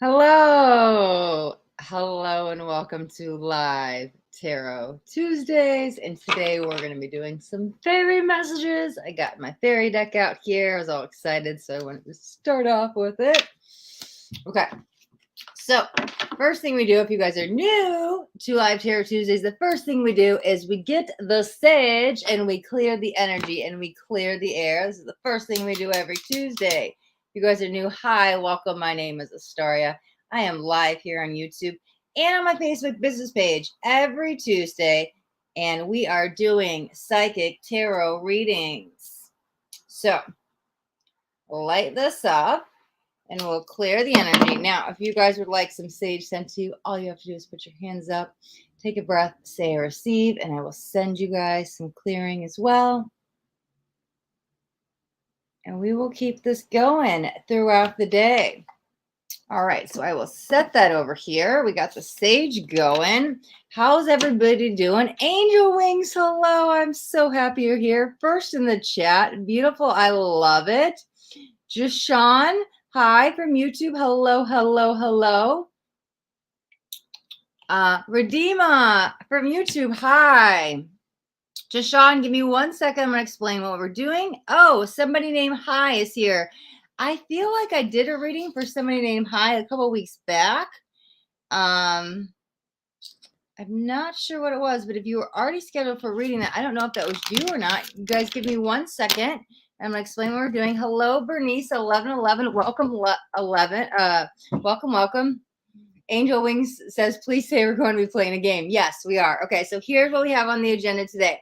Hello, and welcome to Live Tarot Tuesdays. And today we're going to be doing some fairy messages. I got my fairy deck out here. I was all excited, so I wanted to start off with it. Okay, so first thing we do, if you guys are new to Live Tarot Tuesdays, the first thing we do is we get the sage and we clear the energy and we clear the air. This is the first thing we do every Tuesday. If you guys are new, hi, welcome. My name is Astaria. I am live here on YouTube and on my Facebook business page every Tuesday, and we are doing psychic tarot readings. So light this up and we'll clear the energy. Now, if you guys would like some sage sent to you, all you have to do is put your hands up, take a breath, say I receive, and I will send you guys some clearing as well. And we will keep this going throughout the day. All right, so I will set that over here. We got the sage going. How's everybody doing? Angel Wings, hello. I'm so happy you're here. First in the chat. Beautiful. I love it. Jasmine, hi from YouTube. Hello, hello, hello. Redeema from YouTube, hi. Jasmine, give me 1 second. I'm going to explain what we're doing. Oh, somebody named Hi is here. I feel like I did a reading for somebody named Hi a couple weeks back. I'm not sure what it was, but if you were already scheduled for reading that, I don't know if that was you or not. You guys give me 1 second. I'm going to explain what we're doing. Hello, Bernice, 1111. Welcome, 11. Welcome. Angel Wings says, please say we're going to be playing a game. Yes, we are. Okay, so here's what we have on the agenda today.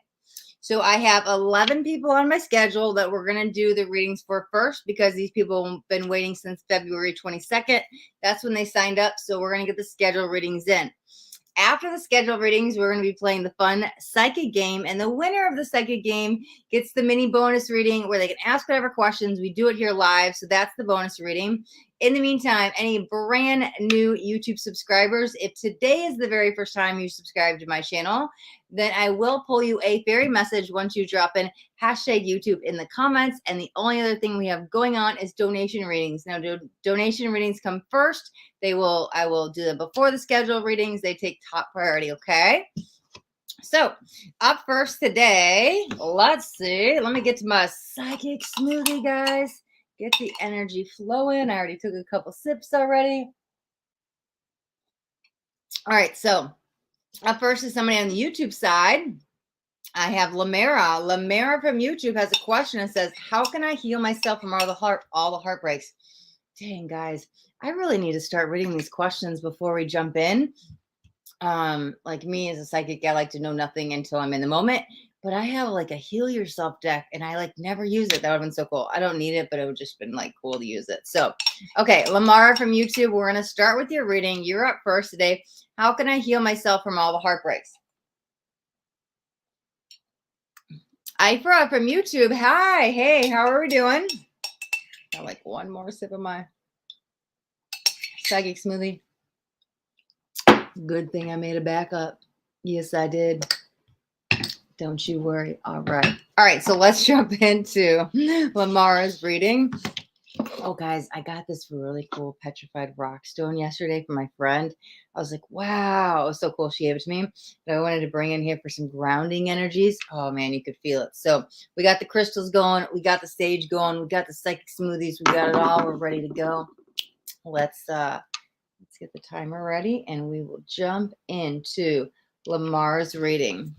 So I have 11 people on my schedule that we're going to do the readings for first, because these people have been waiting since February 22nd. That's when they signed up. So we're going to get the schedule readings in. After the schedule readings, we're going to be playing the fun psychic game, and the winner of the psychic game gets the mini bonus reading where they can ask whatever questions. We do it here live, so that's the bonus reading. In the meantime, any brand new YouTube subscribers, if today is the very first time you subscribe to my channel, then I will pull you a fairy message once you drop in #YouTube in the comments. And the only other thing we have going on is donation readings. Now, donation readings come first. I will do them before the schedule readings. They take top priority, okay? So, up first today, let's see. Let me get to my psychic smoothie, guys. Get the energy flowing. I already took a couple sips already. All right, so up first is somebody on the YouTube side. I have Lamaya. Lamaya from YouTube has a question and says, how can I heal myself from all the heartbreaks? Dang, guys, I really need to start reading these questions before we jump in. Like me as a psychic, I like to know nothing until I'm in the moment. But I have like a heal yourself deck, and I like never use it. That would have been so cool. I don't need it, but it would just been like cool to use it. So, okay, Lamaya from YouTube, we're gonna start with your reading. You're up first today. How can I heal myself from all the heartbreaks? Ifra from YouTube, hi, hey, how are we doing? Got like one more sip of my psychic smoothie. Good thing I made a backup. Yes, I did. Don't you worry. All right, so let's jump into Lamaya's reading. Oh, guys, I got this really cool petrified rock stone yesterday from my friend. I was like, wow, it was so cool. She gave it to me. But I wanted to bring in here for some grounding energies. Oh, man, you could feel it. So we got the crystals going. We got the sage going. We got the psychic smoothies. We got it all. We're ready to go. Let's get the timer ready, and we will jump into Lamaya's reading.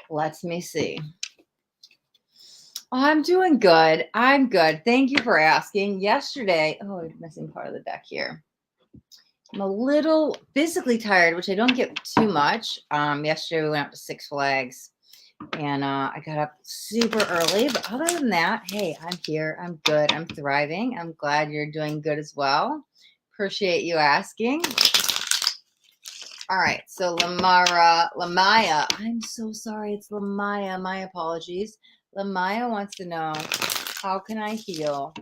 Let me see. Oh, I'm doing good. I'm good. Thank you for asking. Yesterday, I'm missing part of the deck here. I'm a little physically tired, which I don't get too much. Yesterday we went out to Six Flags, and I got up super early. But other than that, hey, I'm here. I'm good. I'm thriving. I'm glad you're doing good as well. Appreciate you asking. All right, so Lamaya. I'm so sorry. It's Lamaya. My apologies. Lamaya wants to know, how can I heal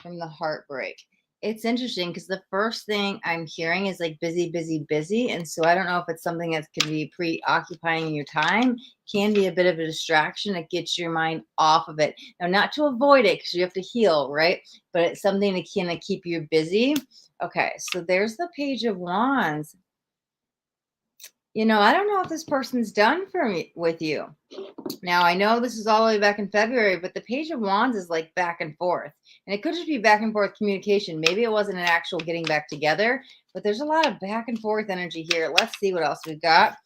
from the heartbreak? It's interesting because the first thing I'm hearing is like busy, busy, busy. And so I don't know if it's something that can be preoccupying your time, can be a bit of a distraction that gets your mind off of it. Now, not to avoid it because you have to heal, right? But it's something that can keep you busy. Okay, so there's the Page of Wands. You know, I don't know if this person's done for me with you. Now, I know this is all the way back in February, but the Page of Wands is like back and forth. And it could just be back and forth communication. Maybe it wasn't an actual getting back together, but there's a lot of back and forth energy here. Let's see what else we've got.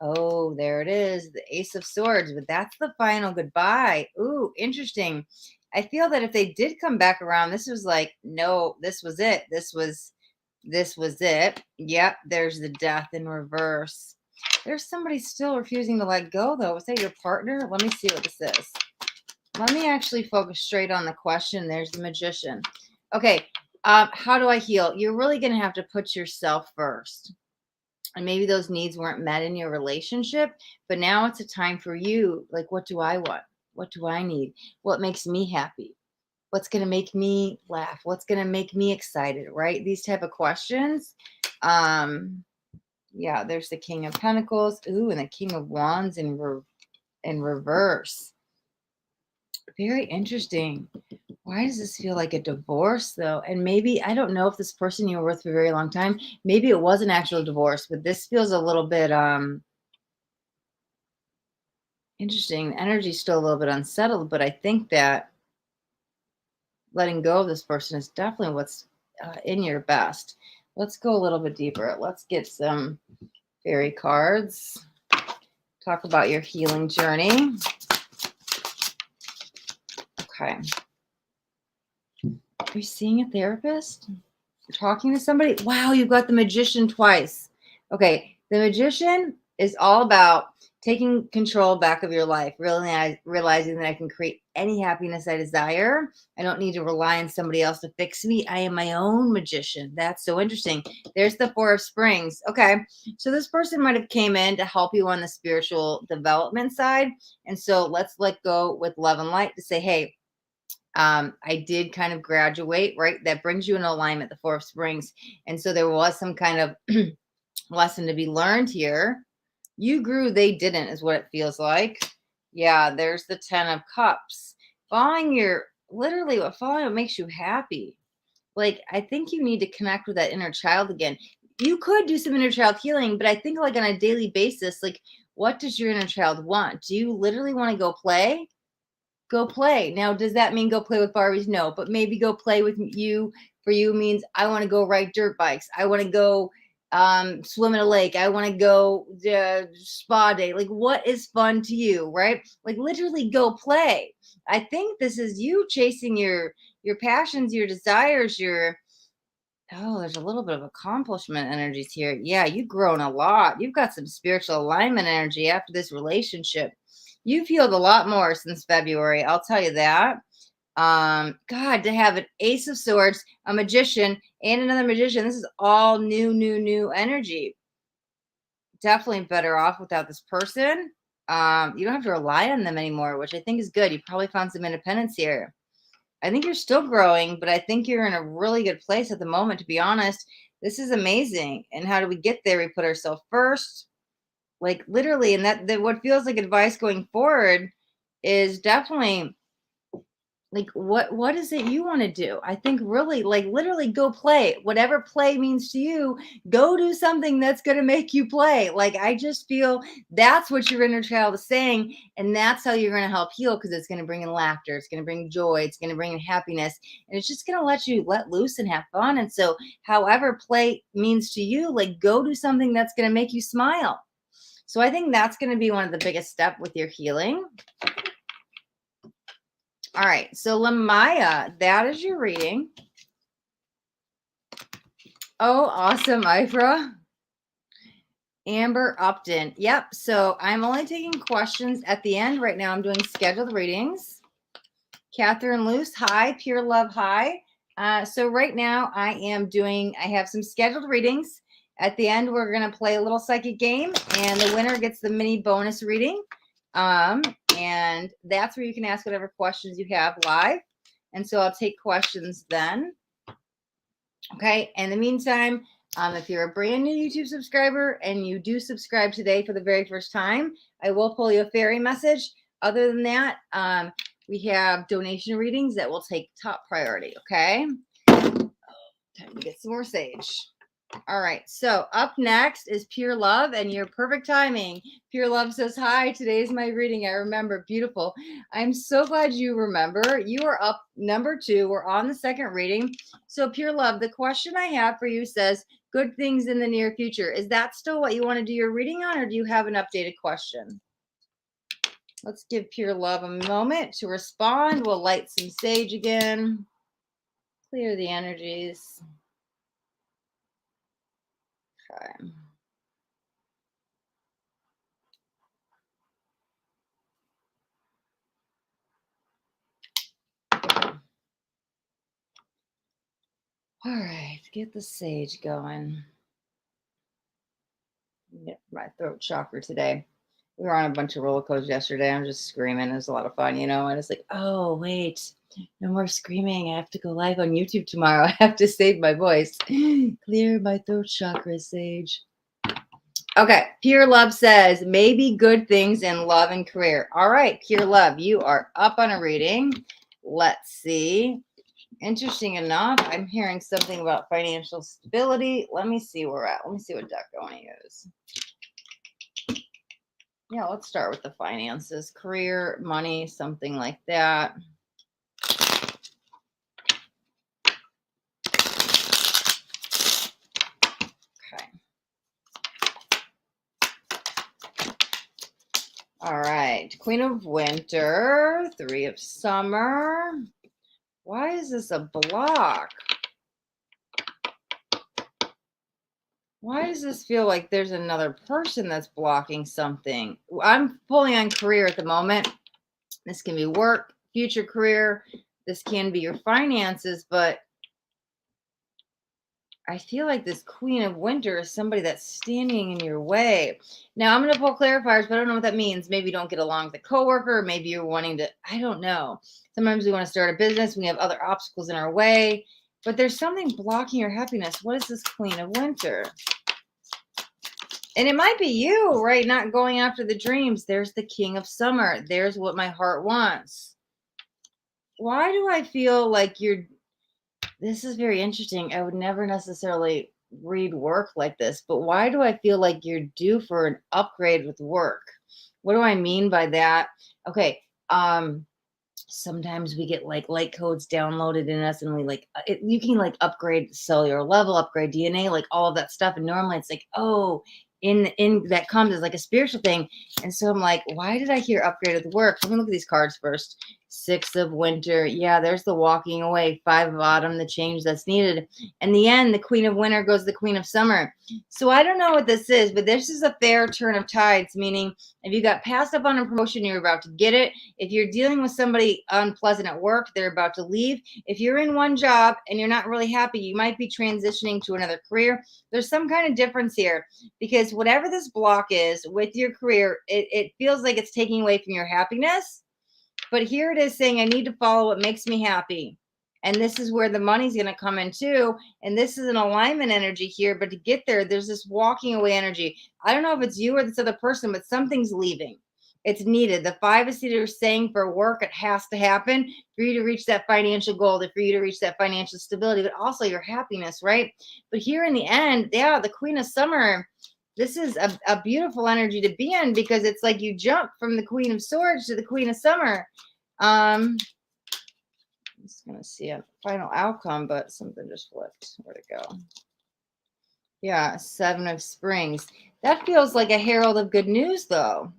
Oh, there it is, the Ace of Swords, but that's the final goodbye. Ooh, interesting. I feel that if they did come back around, this was like, no, this was it. This was it. Yep, there's the Death in reverse. There's somebody still refusing to let go, though. Was that your partner? Let me see what this is. Let me actually focus straight on the question. There's the Magician. Okay, how do I heal? You're really going to have to put yourself first. And maybe those needs weren't met in your relationship, but now it's a time for you. Like, what do I want? What do I need? What makes me happy? What's going to make me laugh? What's going to make me excited, right? These type of questions. Yeah, there's the King of Pentacles. Ooh, and the King of Wands in reverse. Very interesting. Why does this feel like a divorce, though? And maybe, I don't know if this person you were with for a very long time, maybe it was an actual divorce, but this feels a little bit interesting. The energy's still a little bit unsettled, but I think that letting go of this person is definitely what's in your best. Let's go a little bit deeper. Let's get some fairy cards. Talk about your healing journey. Okay. Are you seeing a therapist? You're talking to somebody? Wow, you've got the Magician twice. Okay, the Magician is all about taking control back of your life, realizing that I can create any happiness I desire. I don't need to rely on somebody else to fix me. I am my own magician. That's so interesting. There's the Four of Springs. Okay, so this person might have came in to help you on the spiritual development side. And so let's let go with love and light to say, hey, I did kind of graduate, right? That brings you in alignment, the Four of Springs. And so there was some kind of lesson to be learned here. You grew, they didn't, is what it feels like. Yeah, there's the 10 of Cups. Following what makes you happy. Like, I think you need to connect with that inner child again. You could do some inner child healing, but I think like on a daily basis, like, what does your inner child want? Do you literally want to go play? Go play. Now, does that mean go play with Barbies? No, but maybe go play with you. For you means I want to go ride dirt bikes. I want to go swim in a lake. I want to go spa day. Like, what is fun to you, right? Like, literally go play. I think this is you chasing your passions, your desires, there's a little bit of accomplishment energies here. Yeah, you've grown a lot. You've got some spiritual alignment energy after this relationship. You've healed a lot more since February. I'll tell you that. God, to have an Ace of Swords, a Magician, and another Magician. This is all new energy. Definitely better off without this person. You don't have to rely on them anymore, which I think is good. You probably found some independence here. I think you're still growing, but I think you're in a really good place at the moment, to be honest. This is amazing. And how do we get there? We put ourselves first, like literally. And that what feels like advice going forward is definitely like, what is it you want to do? I think really, like, literally go play. Whatever play means to you, go do something that's going to make you play. Like, I just feel that's what your inner child is saying. And that's how you're going to help heal, because it's going to bring in laughter. It's going to bring joy. It's going to bring in happiness. And it's just going to let you let loose and have fun. And so however play means to you, like, go do something that's going to make you smile. So I think that's going to be one of the biggest steps with your healing. All right, so Lamaya, that is your reading. Oh, awesome, Ifra. Amber Upton. Yep, so I'm only taking questions at the end. Right now I'm doing scheduled readings. Catherine Luce, hi. Pure Love, hi. So right now I have some scheduled readings. At the end, we're going to play a little psychic game, and the winner gets the mini bonus reading. And that's where you can ask whatever questions you have live. And so I'll take questions then. Okay. In the meantime, if you're a brand new YouTube subscriber and you do subscribe today for the very first time, I will pull you a fairy message. Other than that, we have donation readings that will take top priority. Okay. Time to get some more sage. All right. So up next is Pure Love and your perfect timing. Pure Love says, hi, today's my reading. I remember. Beautiful. I'm so glad you remember. You are up number 2. We're on the second reading. So Pure Love, the question I have for you says, good things in the near future. Is that still what you want to do your reading on, or do you have an updated question? Let's give Pure Love a moment to respond. We'll light some sage again. Clear the energies. Okay. All right, get the sage going. Get my throat chakra today. We were on a bunch of roller coasters yesterday. I'm just screaming. It was a lot of fun, And it's like, oh, wait, no more screaming. I have to go live on YouTube tomorrow. I have to save my voice. Clear my throat chakra, sage. Okay, Pure Love says, maybe good things in love and career. All right, Pure Love, you are up on a reading. Let's see. Interesting enough, I'm hearing something about financial stability. Let me see where we're at. Let me see what deck I want to use. Yeah, let's start with the finances, career, money, something like that. Okay. All right. Queen of Winter, 3 of Summer. Why is this a block? Why does this feel like there's another person that's blocking something? I'm pulling on career at the moment. This can be work, future career. This can be your finances, but I feel like this Queen of Winter is somebody that's standing in your way. Now, I'm going to pull clarifiers, but I don't know what that means. Maybe you don't get along with a coworker. Maybe you're wanting to, I don't know. Sometimes we want to start a business. We have other obstacles in our way, but there's something blocking your happiness. What is this Queen of Winter? And it might be you, right? Not going after the dreams. There's the King of Summer. There's what my heart wants. Why do I feel like this is very interesting. I would never necessarily read work like this, but why do I feel like you're due for an upgrade with work? What do I mean by that? Okay. Sometimes we get like light codes downloaded in us, and we you can like upgrade cellular level, upgrade DNA, like all of that stuff. And normally it's like, oh, in that comes as like a spiritual thing. And so I'm like, why did I hear upgraded work? Let me look at these cards first. 6 of Winter. Yeah, there's the walking away. 5 of Autumn, the change that's needed. In the end, the Queen of Winter goes the Queen of Summer. So I don't know what this is, but this is a fair turn of tides, meaning if you got passed up on a promotion, you're about to get it. If you're dealing with somebody unpleasant at work, they're about to leave. If you're in one job and you're not really happy, you might be transitioning to another career. There's some kind of difference here, because whatever this block is with your career, it feels like it's taking away from your happiness. But here it is saying, I need to follow what makes me happy. And this is where the money's going to come in too. And this is an alignment energy here. But to get there, there's this walking away energy. I don't know if it's you or this other person, but something's leaving. It's needed. The 5 of Cedar is saying for work, it has to happen for you to reach that financial goal, for you to reach that financial stability, but also your happiness, right? But here in the end, yeah, the Queen of Summer, this is a beautiful energy to be in, because it's like you jump from the Queen of Swords to the Queen of Summer. I'm just going to see a final outcome, but something just flipped. Where'd it go? Yeah, 7 of Springs. That feels like a herald of good news, though.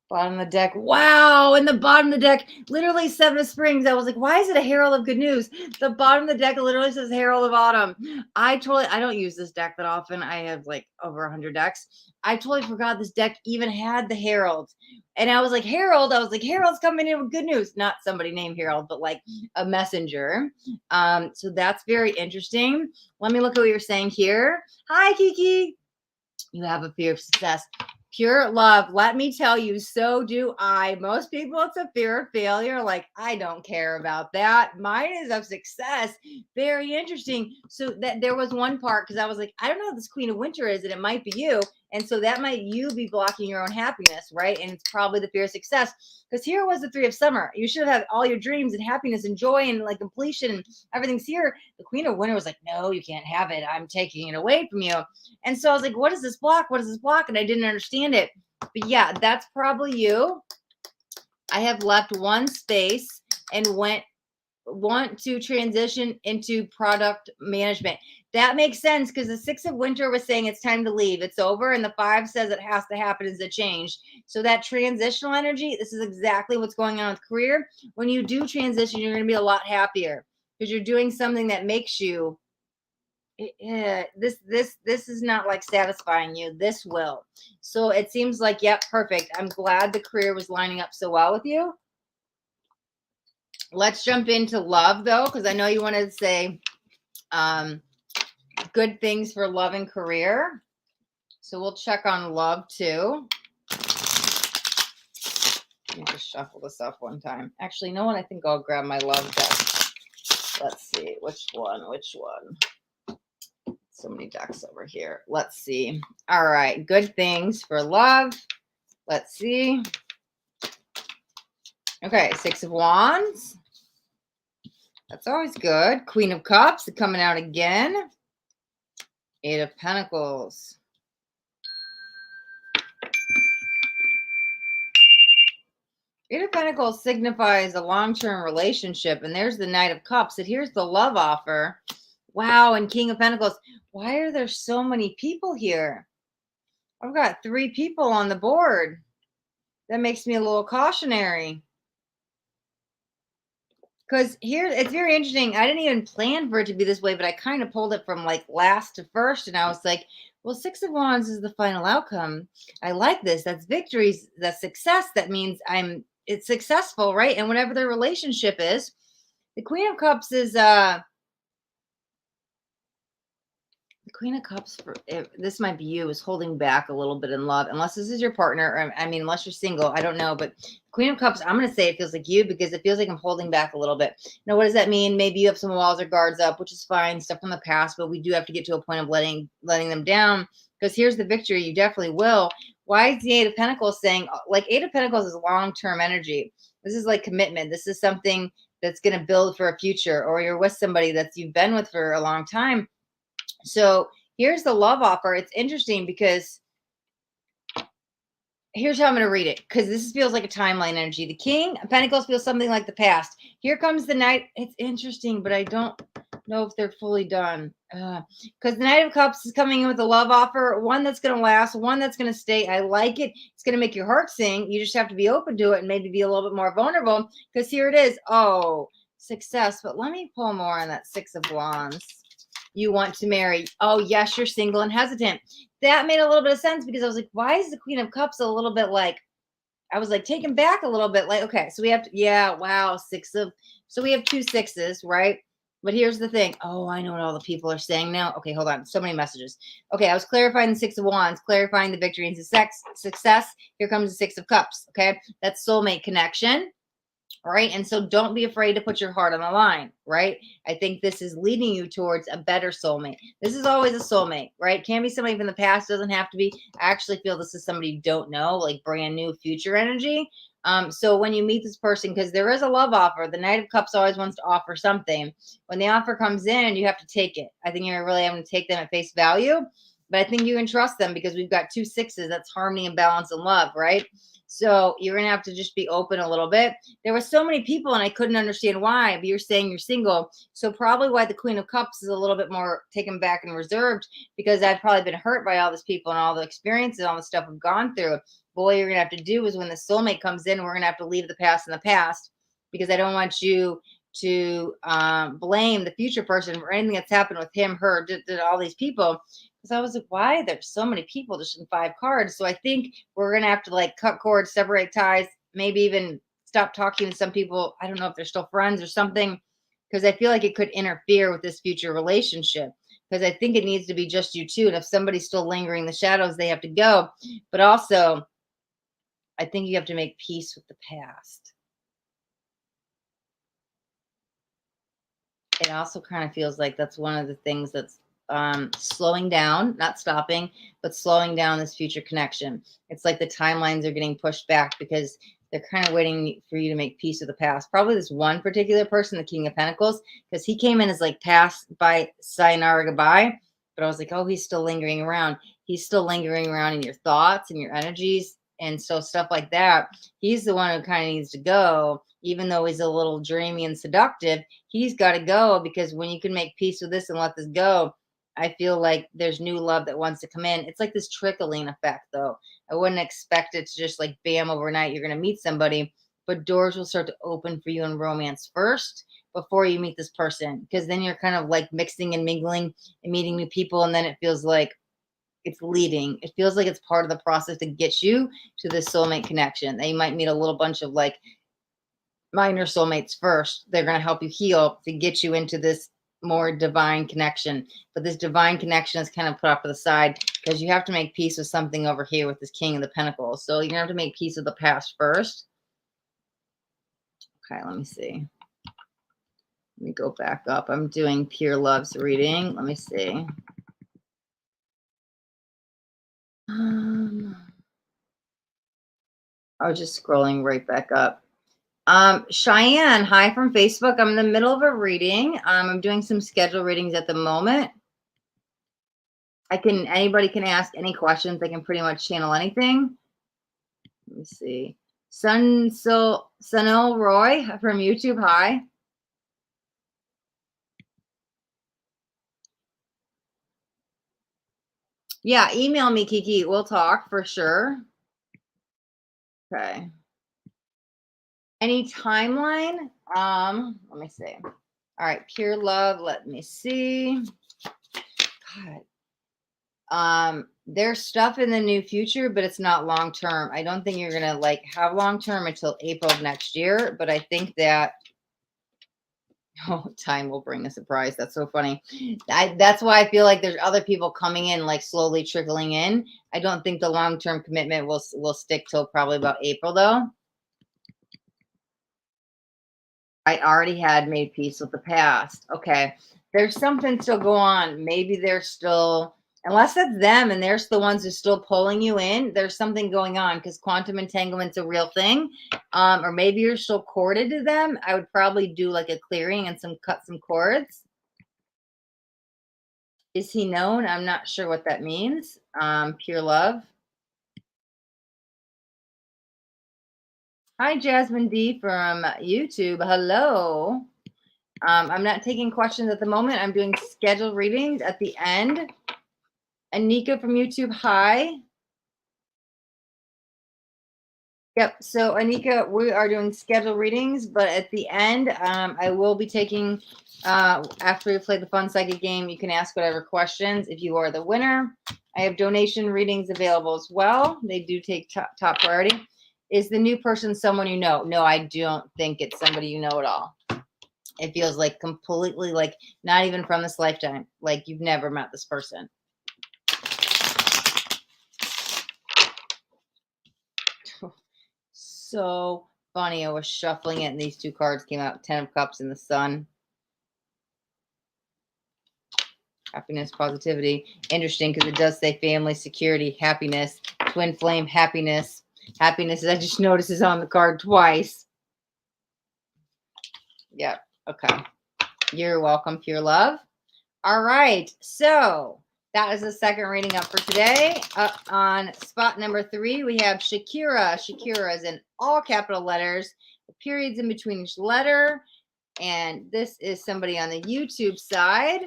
Bottom of the deck. Wow. In the bottom of the deck, literally 7 of Springs. I was like, why is it a herald of good news? The bottom of the deck literally says Herald of Autumn. I don't use this deck that often. I have like over 100 decks. I totally forgot this deck even had the herald. And I was like, Herald. I was like, Herald's coming in with good news. Not somebody named Herald, but like a messenger. So that's very interesting. Let me look at what you're saying here. Hi, Kiki. You have a fear of success. Pure love. Let me tell you, so do I. Most people, it's a fear of failure. Like, I don't care about that. Mine is of success. Very interesting. So that there was one part because I was like, I don't know what this Queen of Winter is, and it might be you. And so that might you be blocking your own happiness, right? And it's probably the fear of success. Because here was the Three of Summer. You should have had all your dreams and happiness and joy and like completion and everything's here. The Queen of Winter was like, no, you can't have it. I'm taking it away from you. And so I was like, what is this block? What is this block? And I didn't understand it. But yeah, that's probably you. I have left one space and want to transition into product management. That makes sense because the Six of Winter was saying it's time to leave. It's over. And the Five says it has to happen as a change. So that transitional energy, this is exactly what's going on with career. When you do transition, you're going to be a lot happier because you're doing something that makes you this is not like satisfying you. This will. So it seems like, yep, perfect. I'm glad the career was lining up so well with you. Let's jump into love though, because I know you wanted to say good things for love and career. So we'll check on love too. Let me just shuffle this up one time. Actually, you know what? I think I'll grab my love deck. Let's see. Which one? So many decks over here. Let's see. All right. Good things for love. Let's see. Okay. Six of Wands. That's always good. Queen of Cups coming out again. Eight of Pentacles. Eight of Pentacles signifies a long-term relationship. And there's the Knight of Cups. And here's the love offer. Wow. And King of Pentacles. Why are there so many people here? I've got 3 people on the board. That makes me a little cautionary. Because here, it's very interesting. I didn't even plan for it to be this way, but I kind of pulled it from like last to first. And I was like, well, Six of Wands is the final outcome. I like this. That's victories. That's success. That means it's successful, right? And whatever their relationship is, the Queen of Cups is, the Queen of Cups, this might be you, is holding back a little bit in love, unless this is your partner. Or, I mean, unless you're single, I don't know. But Queen of Cups, I'm going to say it feels like you because it feels like I'm holding back a little bit. Now, what does that mean? Maybe you have some walls or guards up, which is fine, stuff from the past, but we do have to get to a point of letting them down because here's the victory. You definitely will. Why is the Eight of Pentacles saying, like, Eight of Pentacles is long-term energy. This is like commitment. This is something that's going to build for a future, or you're with somebody that you've been with for a long time. So here's the love offer. It's interesting because here's how I'm going to read it, because this feels like a timeline energy. The King of Pentacles feels something like the past. Here comes the Knight. It's interesting, but I don't know if they're fully done. Because the Knight of Cups is coming in with a love offer, one that's going to last, one that's going to stay. I like it. It's going to make your heart sing. You just have to be open to it and maybe be a little bit more vulnerable, because here it is. Oh, success. But let me pull more on that Six of Wands. You want to marry. Oh, yes, you're single and hesitant. That made a little bit of sense because I was like, why is the Queen of Cups a little bit like, I was like taken back a little bit. Like, okay, so we have to, yeah, wow, so we have 2 sixes, right? But here's the thing. Oh, I know what all the people are saying now. Okay, hold on. So many messages. Okay, I was clarifying the Six of Wands, clarifying the victory and success. Here comes the Six of Cups, okay? That's soulmate connection. Right. And so don't be afraid to put your heart on the line. Right. I think this is leading you towards a better soulmate. This is always a soulmate, right? Can be somebody from the past, doesn't have to be. I actually feel this is somebody you don't know, like brand new future energy. So when you meet this person, because there is a love offer, the Knight of Cups always wants to offer something. When the offer comes in, you have to take it. I think you're really having to take them at face value, but I think you can trust them because we've got 2 sixes. That's harmony and balance and love, right? So you're going to have to just be open a little bit. There were so many people and I couldn't understand why, but you're saying you're single. So probably why the Queen of Cups is a little bit more taken back and reserved, because I've probably been hurt by all these people and all the experiences, all the stuff we've gone through. But what you're going to have to do is when the soulmate comes in, we're going to have to leave the past in the past, because I don't want you to blame the future person for anything that's happened with him, her, did all these people. Because I was like, why there's so many people just in 5 cards? So I think we're going to have to like cut cords, separate ties, maybe even stop talking to some people. I don't know if they're still friends or something, because I feel like it could interfere with this future relationship. because I think it needs to be just you two. And if somebody's still lingering in the shadows, they have to go. But also, I think you have to make peace with the past. It also kind of feels like that's one of the things that's slowing down, not stopping, but slowing down this future connection. It's like the timelines are getting pushed back because they're kind of waiting for you to make peace with the past. Probably this one particular person, the King of Pentacles, because he came in as like past by sayonara goodbye. But I was like, oh, he's still lingering around. He's still lingering around in your thoughts and your energies. And so stuff like that. He's the one who kind of needs to go, even though he's a little dreamy and seductive. He's got to go, because when you can make peace with this and let this go, I feel like there's new love that wants to come in. It's like this trickling effect, though. I wouldn't expect it to just like bam overnight. You're going to meet somebody, but doors will start to open for you in romance first before you meet this person, because then you're kind of like mixing and mingling and meeting new people. And then it feels like it's leading. It feels like it's part of the process to get you to this soulmate connection. That you might meet a little bunch of like minor soulmates first. They're going to help you heal to get you into this more divine connection. But this divine connection is kind of put off to the side because you have to make peace with something over here with this King of the Pentacles. So you're going to have to make peace with the past first. Okay, let me see. Let me go back up. I'm doing Pure Love's reading. Let me see. I was just scrolling right back up. Cheyenne, hi from Facebook. I'm in the middle of a reading. I'm doing some schedule readings at the moment. Anybody can ask any questions. I can pretty much channel anything. Let me see. Sunil Roy from YouTube, hi. Yeah, email me, Kiki. We'll talk for sure. Okay. Any timeline? Let me see. All right, Pure Love. Let me see. God. There's stuff in the new future, but it's not long term. I don't think you're gonna like have long term until April of next year. But I think that time will bring a surprise. That's so funny. That's why I feel like there's other people coming in, like slowly trickling in. I don't think the long term commitment will stick till probably about April, though. I already had made peace with the past. Okay. There's something still go on. Maybe they're still, unless it's them and they're the ones who's still pulling you in, there's something going on because quantum entanglement's a real thing. Or maybe you're still corded to them. I would probably do like a clearing and cut some cords. Is he known? I'm not sure what that means. Pure Love. Hi, Jasmine D from YouTube. Hello. I'm not taking questions at the moment. I'm doing scheduled readings at the end. Anika from YouTube, hi. Yep. So Anika, we are doing scheduled readings, but at the end, I will be taking, after we play the fun psychic game, you can ask whatever questions if you are the winner. I have donation readings available as well. They do take top priority. Is the new person someone you know? No, I don't think it's somebody you know at all. It feels like completely like not even from this lifetime. Like you've never met this person. So funny. I was shuffling it and these two cards came out. 10 of Cups in the Sun. Happiness, positivity. Interesting because it does say family, security, happiness, twin flame, happiness. Happiness, I just noticed, is on the card twice. Yep. Okay. You're welcome, Pure Love. All right. So that is the second reading up for today. On spot number 3, we have Shakira. Shakira is in all capital letters, periods in between each letter. And this is somebody on the YouTube side.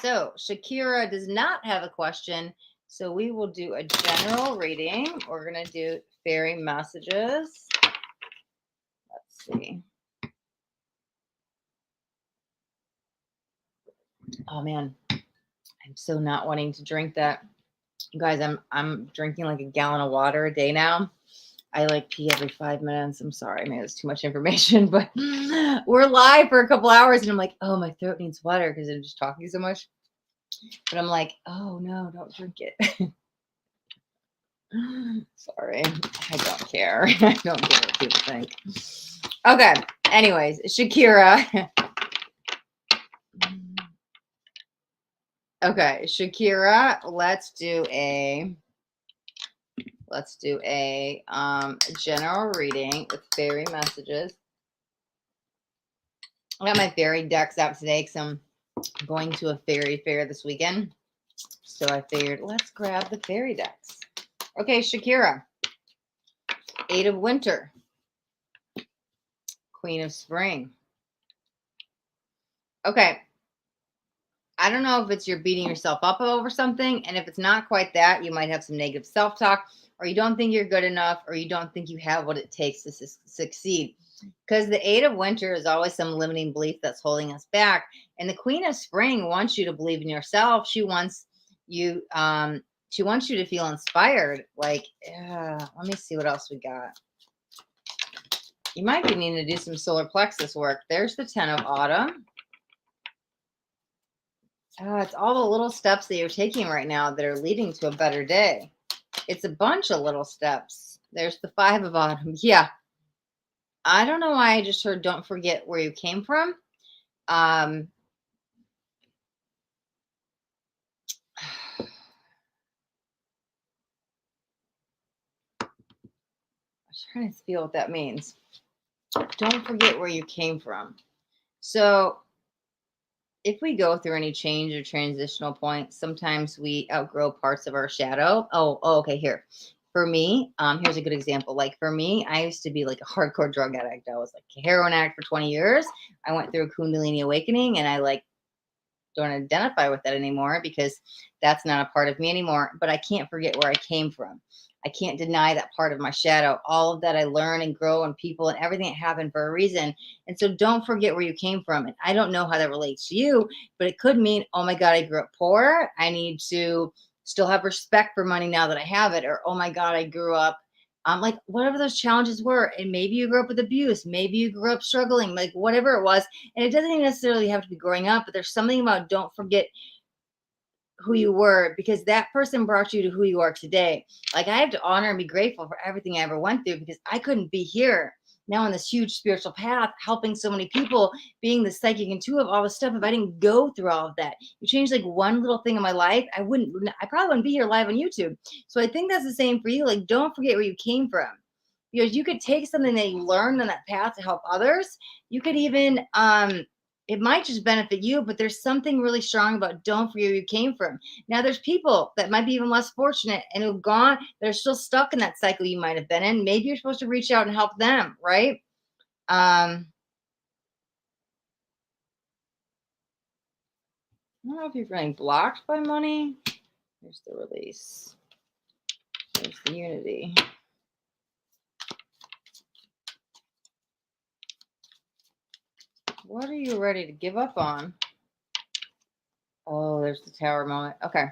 So Shakira does not have a question. So we will do a general reading. We're going to do fairy messages. Let's see. Oh man, I'm so not wanting to drink that. You guys, I'm drinking like a gallon of water a day now. I like pee every 5 minutes. I'm sorry, maybe it's too much information, but we're live for a couple hours and I'm like, oh, my throat needs water because I'm just talking so much. But I'm like, oh no, don't drink it. Sorry, I don't care. I don't care what people think. Okay, anyways, Shakira. Okay, Shakira, let's do a general reading with fairy messages. I got my fairy decks out today because I'm going to a fairy fair this weekend. So I figured, let's grab the fairy decks. Okay, Shakira. 8 of Winter. Queen of Spring. Okay. I don't know if it's you're beating yourself up over something. And if it's not quite that, you might have some negative self-talk, or you don't think you're good enough, or you don't think you have what it takes to succeed. Because the 8 of Winter is always some limiting belief that's holding us back. And the Queen of Spring wants you to believe in yourself. She wants you to feel inspired. Like, let me see what else we got. You might be needing to do some solar plexus work. There's the 10 of Autumn. It's all the little steps that you're taking right now that are leading to a better day. It's a bunch of little steps. There's the 5 of Autumn. Yeah. I don't know why I just heard don't forget where you came from. I was trying to feel what that means. Don't forget where you came from. So if we go through any change or transitional point, sometimes we outgrow parts of our shadow. Oh, okay, here. For me, here's a good example. Like for me, I used to be like a hardcore drug addict. I was like a heroin addict for 20 years. I went through a Kundalini awakening and I like don't identify with that anymore because that's not a part of me anymore. But I can't forget where I came from. I can't deny that part of my shadow. All of that I learn and grow and people and everything that happened for a reason. And so don't forget where you came from. And I don't know how that relates to you, but it could mean, oh my God, I grew up poor. I need to still have respect for money now that I have it. Or, oh my God, I grew up like whatever those challenges were. And maybe you grew up with abuse. Maybe you grew up struggling, like whatever it was. And it doesn't even necessarily have to be growing up, but there's something about don't forget who you were because that person brought you to who you are today. Like I have to honor and be grateful for everything I ever went through because I couldn't be here now on this huge spiritual path, helping so many people, being the psychic intuitive, all this stuff. If I didn't go through all of that, you changed like one little thing in my life, I probably wouldn't be here live on YouTube. So I think that's the same for you. Like, don't forget where you came from because you could take something that you learned on that path to help others. You could even, it might just benefit you, but there's something really strong about don't forget where you came from. Now, there's people that might be even less fortunate and who've gone, they're still stuck in that cycle you might have been in. Maybe you're supposed to reach out and help them, right? I don't know if you're feeling blocked by money. Here's the release. There's the unity. What are you ready to give up on? Oh, there's the Tower moment. Okay.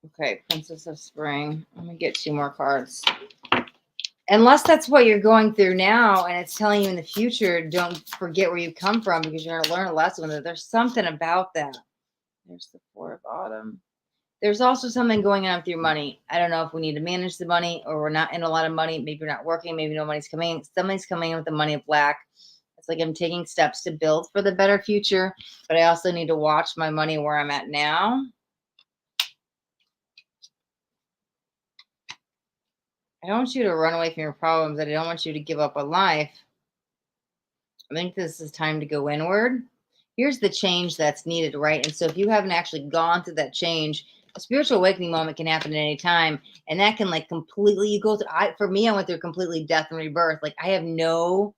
Okay, Princess of Spring. Let me get 2 more cards. Unless that's what you're going through now and it's telling you in the future, don't forget where you come from because you're going to learn a lesson with it. There's something about that. There's the 4 of Autumn. There's also something going on with your money. I don't know if we need to manage the money or we're not in a lot of money. Maybe you're not working. Maybe no money's coming in. Somebody's coming in with the money of black. It's like I'm taking steps to build for the better future, but I also need to watch my money where I'm at now. I don't want you to run away from your problems. I don't want you to give up on life. I think this is time to go inward. Here's the change that's needed, right? And so if you haven't actually gone through that change, a spiritual awakening moment can happen at any time. And that can like completely, you go through, for me, I went through completely death and rebirth. Like I have no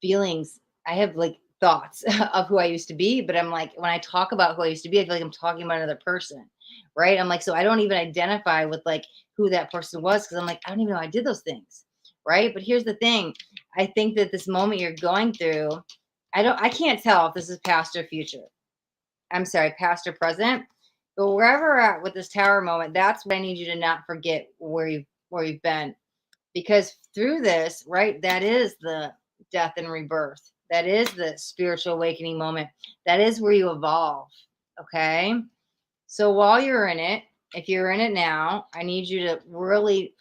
feelings. I have like thoughts of who I used to be, but I'm like, when I talk about who I used to be, I feel like I'm talking about another person, right? I'm like, so I don't even identify with like who that person was because I'm like, I don't even know I did those things, right? But here's the thing. I think that this moment you're going through, I can't tell if this is past or future. I'm sorry, past or present. But wherever we're at with this Tower moment, that's what I need you to not forget where where you've been. Because through this, right, that is the death and rebirth. That is the spiritual awakening moment. That is where you evolve. Okay. So while you're in it, if you're in it now, I need you to really,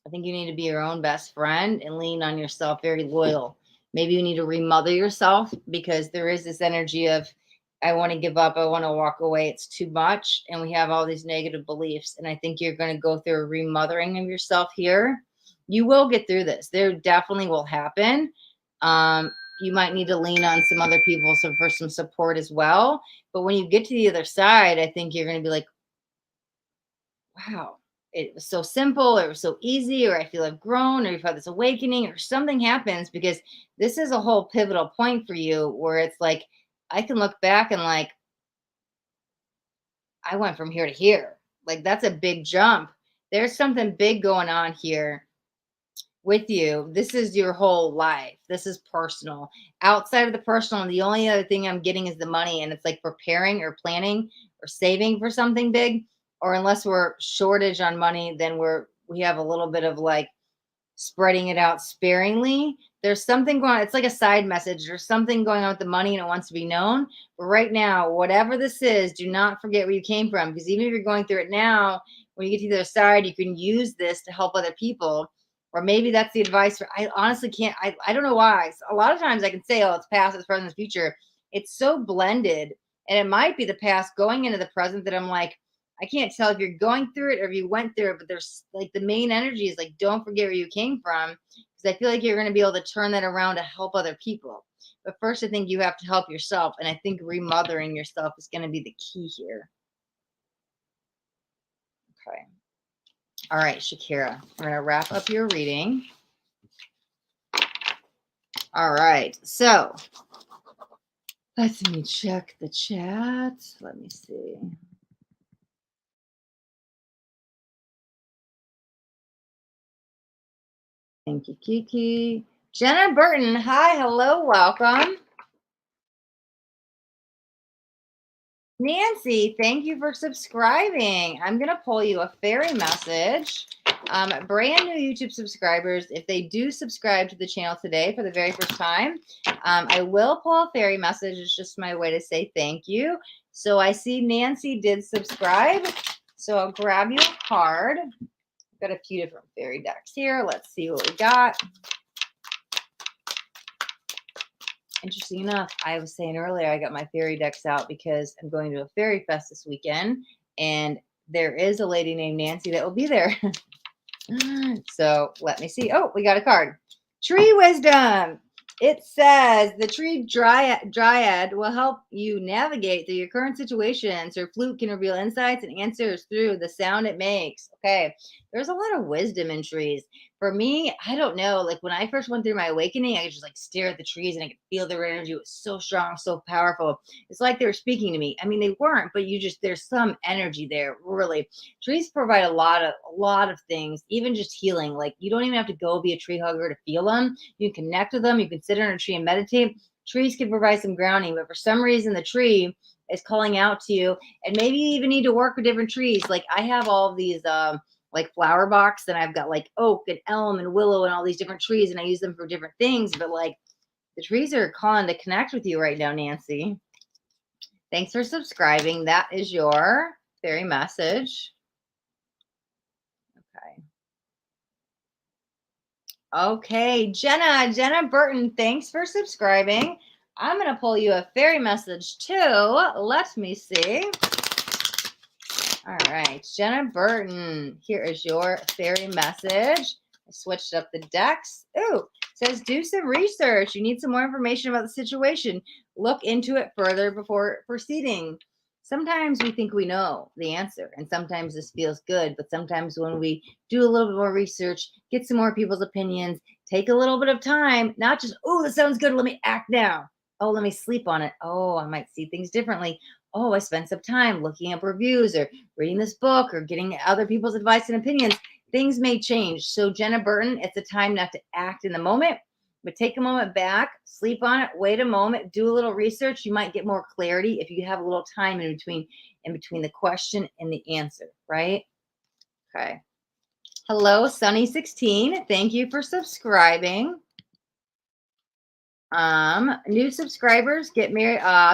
I think you need to be your own best friend and lean on yourself, very loyal. Maybe you need to remother yourself because there is this energy of, I want to give up. I want to walk away. It's too much. And we have all these negative beliefs. And I think you're going to go through a remothering of yourself here. You will get through this. There definitely will happen. You might need to lean on some other people for some support as well. But when you get to the other side, I think you're going to be like, wow, it was so simple, or it was so easy, or I feel I've grown, or you've had this awakening, or something happens, because this is a whole pivotal point for you where it's like, I can look back and like, I went from here to here. Like, that's a big jump. There's something big going on here with you. This is your whole life. This is personal. Outside of the personal, the only other thing I'm getting is the money. And it's like preparing or planning or saving for something big. Or unless we're shortage on money, then we have a little bit of like spreading it out sparingly. There's something going on. It's like a side message. There's something going on with the money and it wants to be known. But right now, whatever this is, do not forget where you came from. Because even if you're going through it now, when you get to the other side, you can use this to help other people. Or maybe that's the advice for, I honestly can't, I don't know why. A lot of times I can say, oh, it's past, it's present, it's future. It's so blended. And it might be the past going into the present that I'm like, I can't tell if you're going through it or if you went through it, but there's like the main energy is like, don't forget where you came from. Because I feel like you're going to be able to turn that around to help other people. But first, I think you have to help yourself. And I think remothering yourself is going to be the key here. Okay. All right, Shakira, we're going to wrap up your reading. All right. So let me check the chat. Let me see. Thank you, Kiki. Jenna Burton. Hi, hello, welcome. Nancy, thank you for subscribing. I'm going to pull you a fairy message. Brand new YouTube subscribers, if they do subscribe to the channel today for the very first time, I will pull a fairy message. It's just my way to say thank you. So I see Nancy did subscribe. So I'll grab you a card. I've got a few different fairy decks here. Let's see what we got. Interesting enough, I was saying earlier, I got my fairy decks out because I'm going to a fairy fest this weekend, and there is a lady named Nancy that will be there. So let me see. Oh, we got a card. Tree wisdom. It says the tree dryad will help you navigate through your current situations. Her flute can reveal insights and answers through the sound it makes. Okay. There's a lot of wisdom in trees. For me, I don't know. Like when I first went through my awakening, I could just like stare at the trees and I could feel their energy. It was so strong, so powerful. It's like they were speaking to me. I mean, they weren't, but there's some energy there, really. Trees provide a lot of things, even just healing. Like you don't even have to go be a tree hugger to feel them. You can connect with them. You can sit under a tree and meditate. Trees can provide some grounding, but for some reason the tree is calling out to you. And maybe you even need to work with different trees. Like I have all of these like flower box, and I've got like oak and elm and willow and all these different trees, and I use them for different things. But like the trees are calling to connect with you right now, Nancy. Thanks for subscribing. That is your fairy message. Okay, Jenna Burton, thanks for subscribing. I'm going to pull you a fairy message too. Let me see. All right, Jenna Burton, here is your fairy message. I switched up the decks. Ooh, it says do some research. You need some more information about the situation. Look into it further before proceeding. Sometimes we think we know the answer, and sometimes this feels good, but sometimes when we do a little bit more research, get some more people's opinions, take a little bit of time, not just, oh, that sounds good, let me act now. Oh, let me sleep on it. Oh, I might see things differently. Oh, I spent some time looking up reviews or reading this book or getting other people's advice and opinions. Things may change. So Jenna Burton, it's a time not to act in the moment, but take a moment back, sleep on it, wait a moment, do a little research. You might get more clarity if you have a little time in between the question and the answer, right? Okay. Hello, Sunny16. Thank you for subscribing. New subscribers get